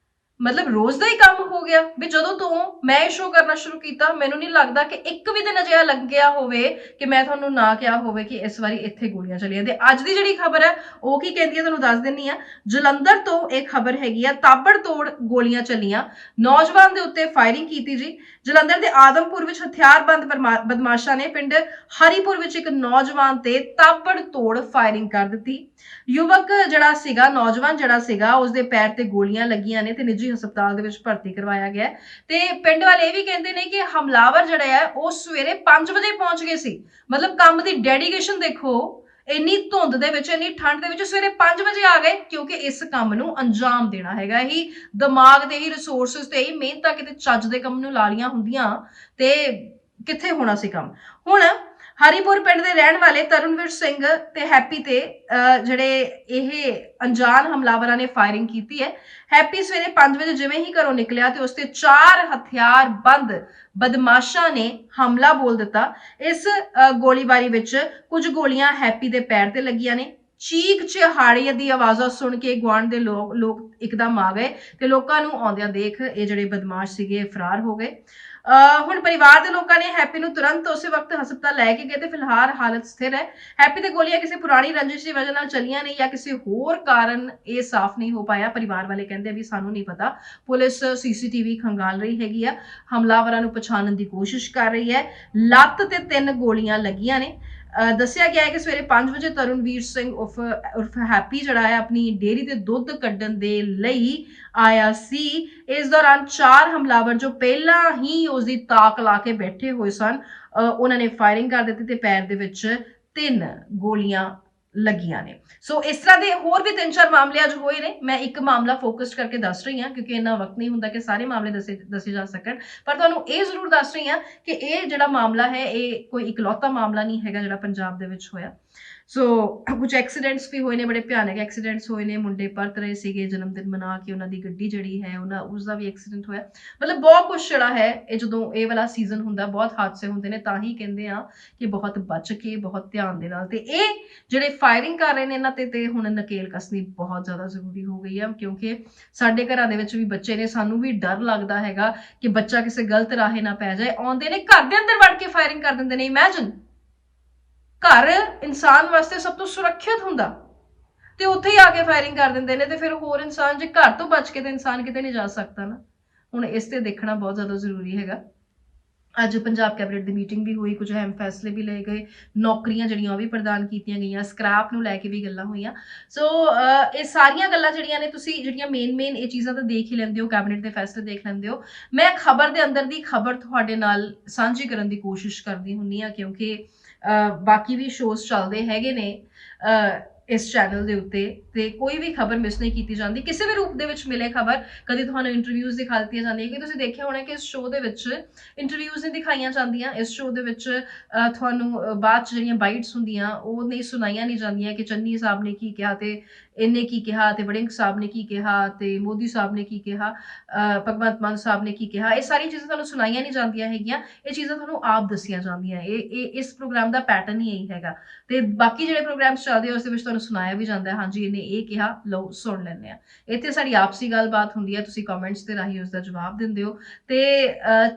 ਮਤਲਬ ਰੋਜ਼ ਦਾ ਹੀ ਕੰਮ ਹੋ ਗਿਆ। ਵੀ ਜਦੋਂ ਤੋਂ ਮੈਂ ਇਹ ਸ਼ੋਅ ਕਰਨਾ ਸ਼ੁਰੂ ਕੀਤਾ, ਮੈਨੂੰ ਨਹੀਂ ਲੱਗਦਾ ਕਿ ਇੱਕ ਵੀ ਦਿਨ ਅਜਿਹਾ ਲੱਗਿਆ ਹੋਵੇ ਕਿ ਮੈਂ ਤੁਹਾਨੂੰ ਨਾ ਕਿਹਾ ਹੋਵੇ ਕਿ ਇਸ ਵਾਰੀ ਇੱਥੇ ਗੋਲੀਆਂ ਚੱਲੀਆਂ। ਤੇ ਅੱਜ ਦੀ ਜਿਹੜੀ ਖਬਰ ਹੈ ਉਹ ਕੀ ਕਹਿੰਦੀ ਹੈ ਤੁਹਾਨੂੰ ਦੱਸ ਦਿੰਨੀ ਆ। ਜਲੰਧਰ ਤੋਂ ਇਹ ਖਬਰ ਹੈਗੀ ਆ, ਤਾਬੜਤੋੜ ਗੋਲੀਆਂ ਚੱਲੀਆਂ, ਨੌਜਵਾਨ ਦੇ ਉੱਤੇ ਫਾਇਰਿੰਗ ਕੀਤੀ ਜੀ। ਜਲੰਧਰ ਦੇ ਆਦਮਪੁਰ ਵਿੱਚ ਹਥਿਆਰਬੰਦ ਬਦਮਾਸ਼ਾਂ ਨੇ ਪਿੰਡ ਹਰੀਪੁਰ ਵਿੱਚ ਇੱਕ ਨੌਜਵਾਨ ਤੇ ਤਾਬੜਤੋੜ ਫਾਇਰਿੰਗ ਕਰ ਦਿੱਤੀ। ਯੁਵਕ ਜਿਹੜਾ ਸੀਗਾ, ਨੌਜਵਾਨ ਜਿਹੜਾ ਸੀਗਾ, ਉਸਦੇ ਪੈਰ ਤੇ ਗੋਲੀਆਂ ਲੱਗੀਆਂ ਨੇ ਤੇ ਨਿੱਜੀ ਹਸਪਤਾਲ ਦੇ ਵਿੱਚ ਭਰਤੀ ਕਰਵਾਇਆ ਗਿਆ। ਤੇ ਪਿੰਡ ਵਾਲੇ ਇਹ ਵੀ ਕਹਿੰਦੇ ਨੇ ਕਿ ਹਮਲਾਵਰ ਜਿਹੜਾ ਹੈ ਉਹ ਸਵੇਰੇ 5 ਵਜੇ ਪਹੁੰਚ ਗਏ ਸੀ। ਮਤਲਬ ਕੰਮ ਦੀ ਡੈਡੀਕੇਸ਼ਨ ਦੇਖੋ, ਇੰਨੀ ਧੁੰਦ ਦੇ ਵਿੱਚ, ਇੰਨੀ ਠੰਡ ਦੇ ਵਿੱਚ ਸਵੇਰੇ 5 ਵਜੇ ਆ ਗਏ, ਕਿਉਂਕਿ ਇਸ ਕੰਮ ਨੂੰ ਅੰਜਾਮ ਦੇਣਾ ਹੈਗਾ। ਹੀ ਦਿਮਾਗ ਤੇ ਹੀ ਰਿਸੋਰਸਸ ਤੇ ਹੀ ਮਿਹਨਤਾਂ ਕਿਤੇ ਚੱਜ ਦੇ ਕੰਮ ਨੂੰ ਲਾ ਲੀਆਂ ਹੁੰਦੀਆਂ ਤੇ ਕਿੱਥੇ ਹੋਣਾ ਸੀ ਕੰਮ। ਹੁਣ ਹਰੀਪੁਰ ਪਿੰਡ ਦੇ ਰਹਿਣ ਵਾਲੇ ਤਰਨਵੀਰ ਸਿੰਘ ਤੇ ਹੈਪੀ ਤੇ ਜਿਹੜੇ ਇਹ ਅਣਜਾਣ ਹਮਲਾਵਰਾਂ ਨੇ ਫਾਇਰਿੰਗ ਕੀਤੀ ਹੈ। ਹੈਪੀ ਸਵੇਰੇ 5 ਵਜੇ ਜਿਵੇਂ ਹੀ ਘਰੋਂ ਨਿਕਲਿਆ ਤੇ ਉਸ ਤੇ 4 ਹਥਿਆਰਬੰਦ ਬਦਮਾਸ਼ਾਂ ਨੇ ਹਮਲਾ ਬੋਲ ਦਿੱਤਾ। ਇਸ ਗੋਲੀਬਾਰੀ ਵਿੱਚ ਕੁਝ ਗੋਲੀਆਂ ਹੈਪੀ ਦੇ ਪੈਰ ਤੇ ਲੱਗੀਆਂ ਨੇ। ਚੀਕ ਚਿਹਾੜੇ ਦੀ ਆਵਾਜ਼ਾਂ ਸੁਣ ਕੇ ਗੁਆਂਢ ਦੇ ਲੋਕ ਇੱਕਦਮ ਆ ਗਏ ਤੇ ਲੋਕਾਂ ਨੂੰ ਆਉਂਦਿਆਂ ਦੇਖ ਇਹ ਜਿਹੜੇ ਬਦਮਾਸ਼ ਸੀਗੇ ਫਰਾਰ ਹੋ ਗਏ। ਹੁਣ ਪਰਿਵਾਰ ਦੇ ਲੋਕਾਂ ਨੇ ਹੈਪੀ ਨੂੰ ਤੁਰੰਤ ਉਸੇ ਵਕਤ ਹਸਪਤਾਲ ਲੈ ਕੇ ਗਏ ਤੇ ਫਿਲਹਾਲ ਹਾਲਤ ਸਥਿਰ ਹੈ। ਹੈਪੀ ਤੇ ਗੋਲੀਆਂ ਕਿਸੇ ਪੁਰਾਣੀ ਰੰਜਿਸ਼ ਦੀ ਵਜ੍ਹਾ ਨਾਲ ਚੱਲੀਆਂ ਨਹੀਂ ਜਾਂ ਕਿਸੇ ਹੋਰ ਕਾਰਨ ਇਹ ਸਾਫ਼ ਨਹੀਂ ਹੋ ਪਾਇਆ। ਪਰਿਵਾਰ ਵਾਲੇ ਕਹਿੰਦੇ ਵੀ ਸਾਨੂੰ ਨਹੀਂ ਪਤਾ। ਪੁਲਿਸ ਸੀਸੀਟੀਵੀ ਖੰਗਾਲ ਰਹੀ ਹੈਗੀ ਆ, ਹਮਲਾਵਰਾਂ ਨੂੰ ਪਛਾਣਨ ਦੀ ਕੋਸ਼ਿਸ਼ ਕਰ ਰਹੀ ਹੈ। ਲੱਤ ਤੇ 3 ਗੋਲੀਆਂ ਲੱਗੀਆਂ ਨੇ। ਦੱਸਿਆ ਗਿਆ ਹੈ ਕਿ ਸਵੇਰੇ 5 ਵਜੇ ਤਰਨਵੀਰ ਸਿੰਘ ਉਰਫ ਹੈਪੀ ਜਿਹੜਾ ਹੈ ਆਪਣੀ ਡੇਅਰੀ ਤੇ ਦੁੱਧ ਕੱਢਣ ਦੇ ਲਈ ਆਇਆ ਸੀ। ਇਸ ਦੌਰਾਨ 4 ਹਮਲਾਵਰ ਜੋ ਪਹਿਲਾਂ ਹੀ ਉਸ ਦੀ ਤਾਕ ਲਾ ਕੇ ਬੈਠੇ ਹੋਏ ਸਨ, ਉਹਨਾਂ ਨੇ ਫਾਇਰਿੰਗ ਕਰ ਦਿੱਤੀ ਤੇ ਪੈਰ ਦੇ ਵਿੱਚ 3 ਗੋਲੀਆਂ ਲੱਗੀਆਂ ਨੇ। ਸੋ ਇਸ ਤਰ੍ਹਾਂ ਦੇ ਹੋਰ ਵੀ 3-4 ਮਾਮਲੇ ਅੱਜ ਹੋਏ ਨੇ। ਮੈਂ ਇੱਕ ਮਾਮਲਾ ਫੋਕਸ ਕਰਕੇ ਦੱਸ ਰਹੀ ਹਾਂ ਕਿਉਂਕਿ ਇੰਨਾ ਵਕਤ ਨਹੀਂ ਹੁੰਦਾ ਕਿ ਸਾਰੇ ਮਾਮਲੇ ਦੱਸੇ ਜਾ ਸਕਣ, ਪਰ ਤੁਹਾਨੂੰ ਇਹ ਜ਼ਰੂਰ ਦੱਸ ਰਹੀ ਹਾਂ ਕਿ ਇਹ ਜਿਹੜਾ ਮਾਮਲਾ ਹੈ ਇਹ ਕੋਈ ਇਕਲੌਤਾ ਮਾਮਲਾ ਨਹੀਂ ਹੈਗਾ ਜਿਹੜਾ ਪੰਜਾਬ ਦੇ ਵਿੱਚ ਹੋਇਆ। ਸੋ ਕੁਝ ਐਕਸੀਡੈਂਟਸ ਵੀ ਹੋਏ ਨੇ, ਬੜੇ ਭਿਆਨਕ ਐਕਸੀਡੈਂਟਸ ਹੋਏ ਨੇ। ਮੁੰਡੇ ਪਰਤ ਰਹੇ ਸੀਗੇ ਜਨਮ ਦਿਨ ਮਨਾ ਕੇ, ਉਹਨਾਂ ਦੀ ਗੱਡੀ ਜਿਹੜੀ ਹੈ ਉਸਦਾ ਵੀ ਐਕਸੀਡੈਂਟ ਹੋਇਆ। ਮਤਲਬ ਬਹੁਤ ਕੁਝ ਜਿਹੜਾ ਹੈ ਇਹ ਜਦੋਂ ਇਹ ਵਾਲਾ ਸੀਜ਼ਨ ਹੁੰਦਾ ਬਹੁਤ ਹਾਦਸੇ ਹੁੰਦੇ ਨੇ। ਤਾਂ ਹੀ ਕਹਿੰਦੇ ਆ ਕਿ ਬਹੁਤ ਬਚ ਕੇ, ਬਹੁਤ ਧਿਆਨ ਦੇ ਨਾਲ। ਤੇ ਇਹ ਜਿਹੜੇ ਫਾਇਰਿੰਗ ਕਰ ਰਹੇ ਨੇ ਇਹਨਾਂ ਤੇ ਹੁਣ ਨਕੇਲ ਕੱਸਣੀ ਬਹੁਤ ਜ਼ਿਆਦਾ ਜ਼ਰੂਰੀ ਹੋ ਗਈ ਹੈ, ਕਿਉਂਕਿ ਸਾਡੇ ਘਰਾਂ ਦੇ ਵਿੱਚ ਵੀ ਬੱਚੇ ਨੇ। ਸਾਨੂੰ ਵੀ ਡਰ ਲੱਗਦਾ ਹੈਗਾ ਕਿ ਬੱਚਾ ਕਿਸੇ ਗਲਤ ਰਾਹੇ ਨਾ ਪੈ ਜਾਏ। ਆਉਂਦੇ ਨੇ ਘਰ ਦੇ ਅੰਦਰ ਵੜ ਕੇ ਫਾਇਰਿੰਗ ਕਰ ਦਿੰਦੇ ਨੇ। ਇਮੈਜਿਨ, ਘਰ ਇਨਸਾਨ ਵਾਸਤੇ ਸਭ ਤੋਂ ਸੁਰੱਖਿਅਤ ਹੁੰਦਾ ਤੇ ਉੱਥੇ ਹੀ ਆ ਕੇ ਫਾਇਰਿੰਗ ਕਰ ਦਿੰਦੇ ਨੇ। ਤੇ ਫਿਰ ਹੋਰ ਇਨਸਾਨ ਜੇ ਘਰ ਤੋਂ ਬਚ ਕੇ ਤੇ ਇਨਸਾਨ ਕਿਤੇ ਨਹੀਂ ਜਾ ਸਕਦਾ ਨਾ। ਹੁਣ ਇਸ ਤੇ ਦੇਖਣਾ ਬਹੁਤ ਜ਼ਿਆਦਾ ਜ਼ਰੂਰੀ ਹੈਗਾ। ਅੱਜ ਪੰਜਾਬ ਕੈਬਨਿਟ ਦੀ ਮੀਟਿੰਗ ਵੀ ਹੋਈ, ਕੁਝ ਅਹਿਮ ਫੈਸਲੇ ਵੀ ਲਏ ਗਏ, ਨੌਕਰੀਆਂ ਜਿਹੜੀਆਂ ਉਹ ਵੀ ਪ੍ਰਦਾਨ ਕੀਤੀਆਂ ਗਈਆਂ, ਸਕ੍ਰੈਪ ਨੂੰ ਲੈ ਕੇ ਵੀ ਗੱਲਾਂ ਹੋਈਆਂ। ਸੋ ਇਹ ਸਾਰੀਆਂ ਗੱਲਾਂ ਜਿਹੜੀਆਂ ਨੇ ਤੁਸੀਂ ਜਿਹੜੀਆਂ ਮੇਨ ਇਹ ਚੀਜ਼ਾਂ ਤਾਂ ਦੇਖ ਹੀ ਲੈਂਦੇ ਹੋ, ਕੈਬਨਿਟ ਦੇ ਫੈਸਲੇ ਦੇਖ ਲੈਂਦੇ ਹੋ। ਮੈਂ ਖਬਰ ਦੇ ਅੰਦਰ ਦੀ ਖਬਰ ਤੁਹਾਡੇ ਨਾਲ ਸਾਂਝੀ ਕਰਨ ਦੀ ਕੋਸ਼ਿਸ਼ ਕਰਦੀ ਹੁੰਦੀ ਹਾਂ, ਕਿਉਂਕਿ ਬਾਕੀ ਵੀ ਸ਼ੋਜ਼ ਚੱਲਦੇ ਹੈਗੇ ਨੇ ਇਸ ਚੈਨਲ ਦੇ ਉੱਤੇ ਤੇ ਕੋਈ ਵੀ ਖਬਰ ਮਿਸ ਨਹੀਂ ਕੀਤੀ ਜਾਂਦੀ। ਕਿਸੇ ਵੀ ਰੂਪ ਦੇ ਵਿੱਚ ਮਿਲੇ ਖਬਰ, ਕਦੇ ਤੁਹਾਨੂੰ ਇੰਟਰਵਿਊਜ਼ ਦਿਖਾ ਦਿੱਤੀਆਂ ਜਾਂਦੀਆਂ ਕਿ ਤੁਸੀਂ ਦੇਖਿਆ ਹੋਣਾ ਕਿ ਇਸ ਸ਼ੋਅ ਦੇ ਵਿੱਚ ਇੰਟਰਵਿਊਜ਼ ਨਹੀਂ ਦਿਖਾਈਆਂ ਜਾਂਦੀਆਂ। ਇਸ ਸ਼ੋਅ ਦੇ ਵਿੱਚ ਤੁਹਾਨੂੰ ਬਾਅਦ 'ਚ ਜਿਹੜੀਆਂ ਬਾਈਟਸ ਹੁੰਦੀਆਂ ਉਹ ਨਹੀਂ ਸੁਣਾਈਆਂ ਨਹੀਂ ਜਾਂਦੀਆਂ ਕਿ ਚੰਨੀ ਸਾਹਿਬ ਨੇ ਕੀ ਕਿਹਾ ਤੇ ਇਹਨੇ ਕੀ ਕਿਹਾ ਤੇ ਵੜਿੰਗ ਸਾਹਿਬ ਨੇ ਕੀ ਕਿਹਾ ਤੇ ਮੋਦੀ ਸਾਹਿਬ ਨੇ ਕੀ ਕਿਹਾ, ਭਗਵੰਤ ਮਾਨ ਸਾਹਿਬ ਨੇ ਕੀ ਕਿਹਾ। ਇਹ ਸਾਰੀ ਚੀਜ਼ਾਂ ਤੁਹਾਨੂੰ ਸੁਣਾਈਆਂ ਨਹੀਂ ਜਾਂਦੀਆਂ ਹੈਗੀਆਂ, ਇਹ ਚੀਜ਼ਾਂ ਤੁਹਾਨੂੰ ਆਪ ਦੱਸੀਆਂ ਜਾਂਦੀਆਂ। ਇਹ ਇਸ ਪ੍ਰੋਗਰਾਮ ਦਾ ਪੈਟਰਨ ਹੀ ਇਹੀ ਹੈਗਾ। ਤੇ ਬਾਕੀ ਜਿਹੜੇ ਪ੍ਰੋਗਰਾਮਸ ਚੱਲਦੇ ਆ ਉਸ ਦੇ ਵਿੱਚ ਤੁਹਾਨੂੰ ਸੁਣਾਇਆ ਵੀ ਜਾਂਦਾ ਹੈ, ਹਾਂਜੀ ਇਹਨੇ ਇਹ ਕਿਹਾ, ਲਓ ਸੁਣ ਲੈਂਦੇ ਆ। ਇੱਥੇ ਸਾਡੀ ਆਪਸੀ ਗੱਲਬਾਤ ਹੁੰਦੀ ਹੈ, ਤੁਸੀਂ ਕਮੈਂਟਸ ਦੇ ਰਾਹੀਂ ਉਸ ਦਾ ਜਵਾਬ ਦਿੰਦੇ ਹੋ ਤੇ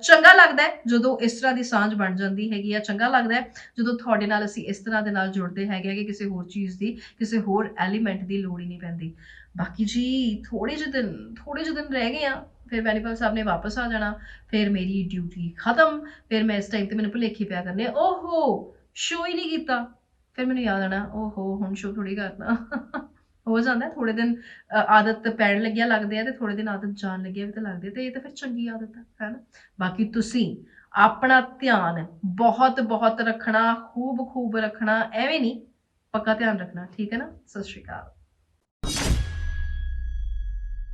ਚੰਗਾ ਲੱਗਦਾ ਹੈ ਜਦੋਂ ਇਸ ਤਰ੍ਹਾਂ ਦੀ ਸਾਂਝ ਬਣ ਜਾਂਦੀ ਹੈਗੀ ਆ। ਚੰਗਾ ਲੱਗਦਾ ਹੈ ਜਦੋਂ ਤੁਹਾਡੇ ਨਾਲ ਅਸੀਂ ਇਸ ਤਰ੍ਹਾਂ ਦੇ ਨਾਲ ਜੁੜਦੇ ਹੈਗੇ ਕਿ ਕਿਸੇ ਹੋਰ ਚੀਜ਼ ਦੀ, ਕਿਸੇ ਹੋਰ ਐਲੀਮੈਂਟ ਦੀ ਲੋੜ ਹੀ ਨਹੀਂ ਪੈਂਦੀ। ਬਾਕੀ ਜੀ ਥੋੜੇ ਜਿਹੇ ਦਿਨ ਰਹਿ ਗਏ ਆ, ਫਿਰ ਬੈਨੀਪਾਲ ਸਾਹਿਬ ਨੇ ਵਾਪਸ ਆ ਜਾਣਾ, ਫਿਰ ਮੇਰੀ ਡਿਊਟੀ ਖਤਮ। ਫਿਰ ਮੈਂ ਇਸ ਟਾਈਮ ਤੇ ਮੈਨੂੰ ਭੁਲੇਖੇ ਪਿਆ ਕਰਨੇ, ਓਹੋ ਸ਼ੋ ਹੀ ਨਹੀਂ ਕੀਤਾ। ਫਿਰ ਮੈਨੂੰ ਯਾਦ ਆਣਾ, ਓਹੋ ਹੁਣ ਸ਼ੋ ਥੋੜੀ ਕਰਨਾ। ਹੋ ਜਾਂਦਾ ਥੋੜੇ ਦਿਨ ਆਦਤ ਪੈਣ ਲੱਗਿਆ ਲੱਗਦੇ ਆ ਤੇ ਥੋੜੇ ਦਿਨ ਆਦਤ ਜਾਣ ਲੱਗਿਆ ਵੀ ਤਾਂ ਲੱਗਦੀ ਹੈ, ਤੇ ਇਹ ਤਾਂ ਫਿਰ ਚੰਗੀ ਆਦਤ ਹੈ ਨਾ। ਬਾਕੀ ਤੁਸੀਂ ਆਪਣਾ ਧਿਆਨ ਬਹੁਤ ਰੱਖਣਾ, ਖੂਬ ਰੱਖਣਾ, ਐਵੇਂ ਨਹੀਂ, ਪੱਕਾ ਧਿਆਨ ਰੱਖਣਾ, ਠੀਕ ਹੈ ਨਾ। ਸਤਿ ਸ਼੍ਰੀ ਅਕਾਲ।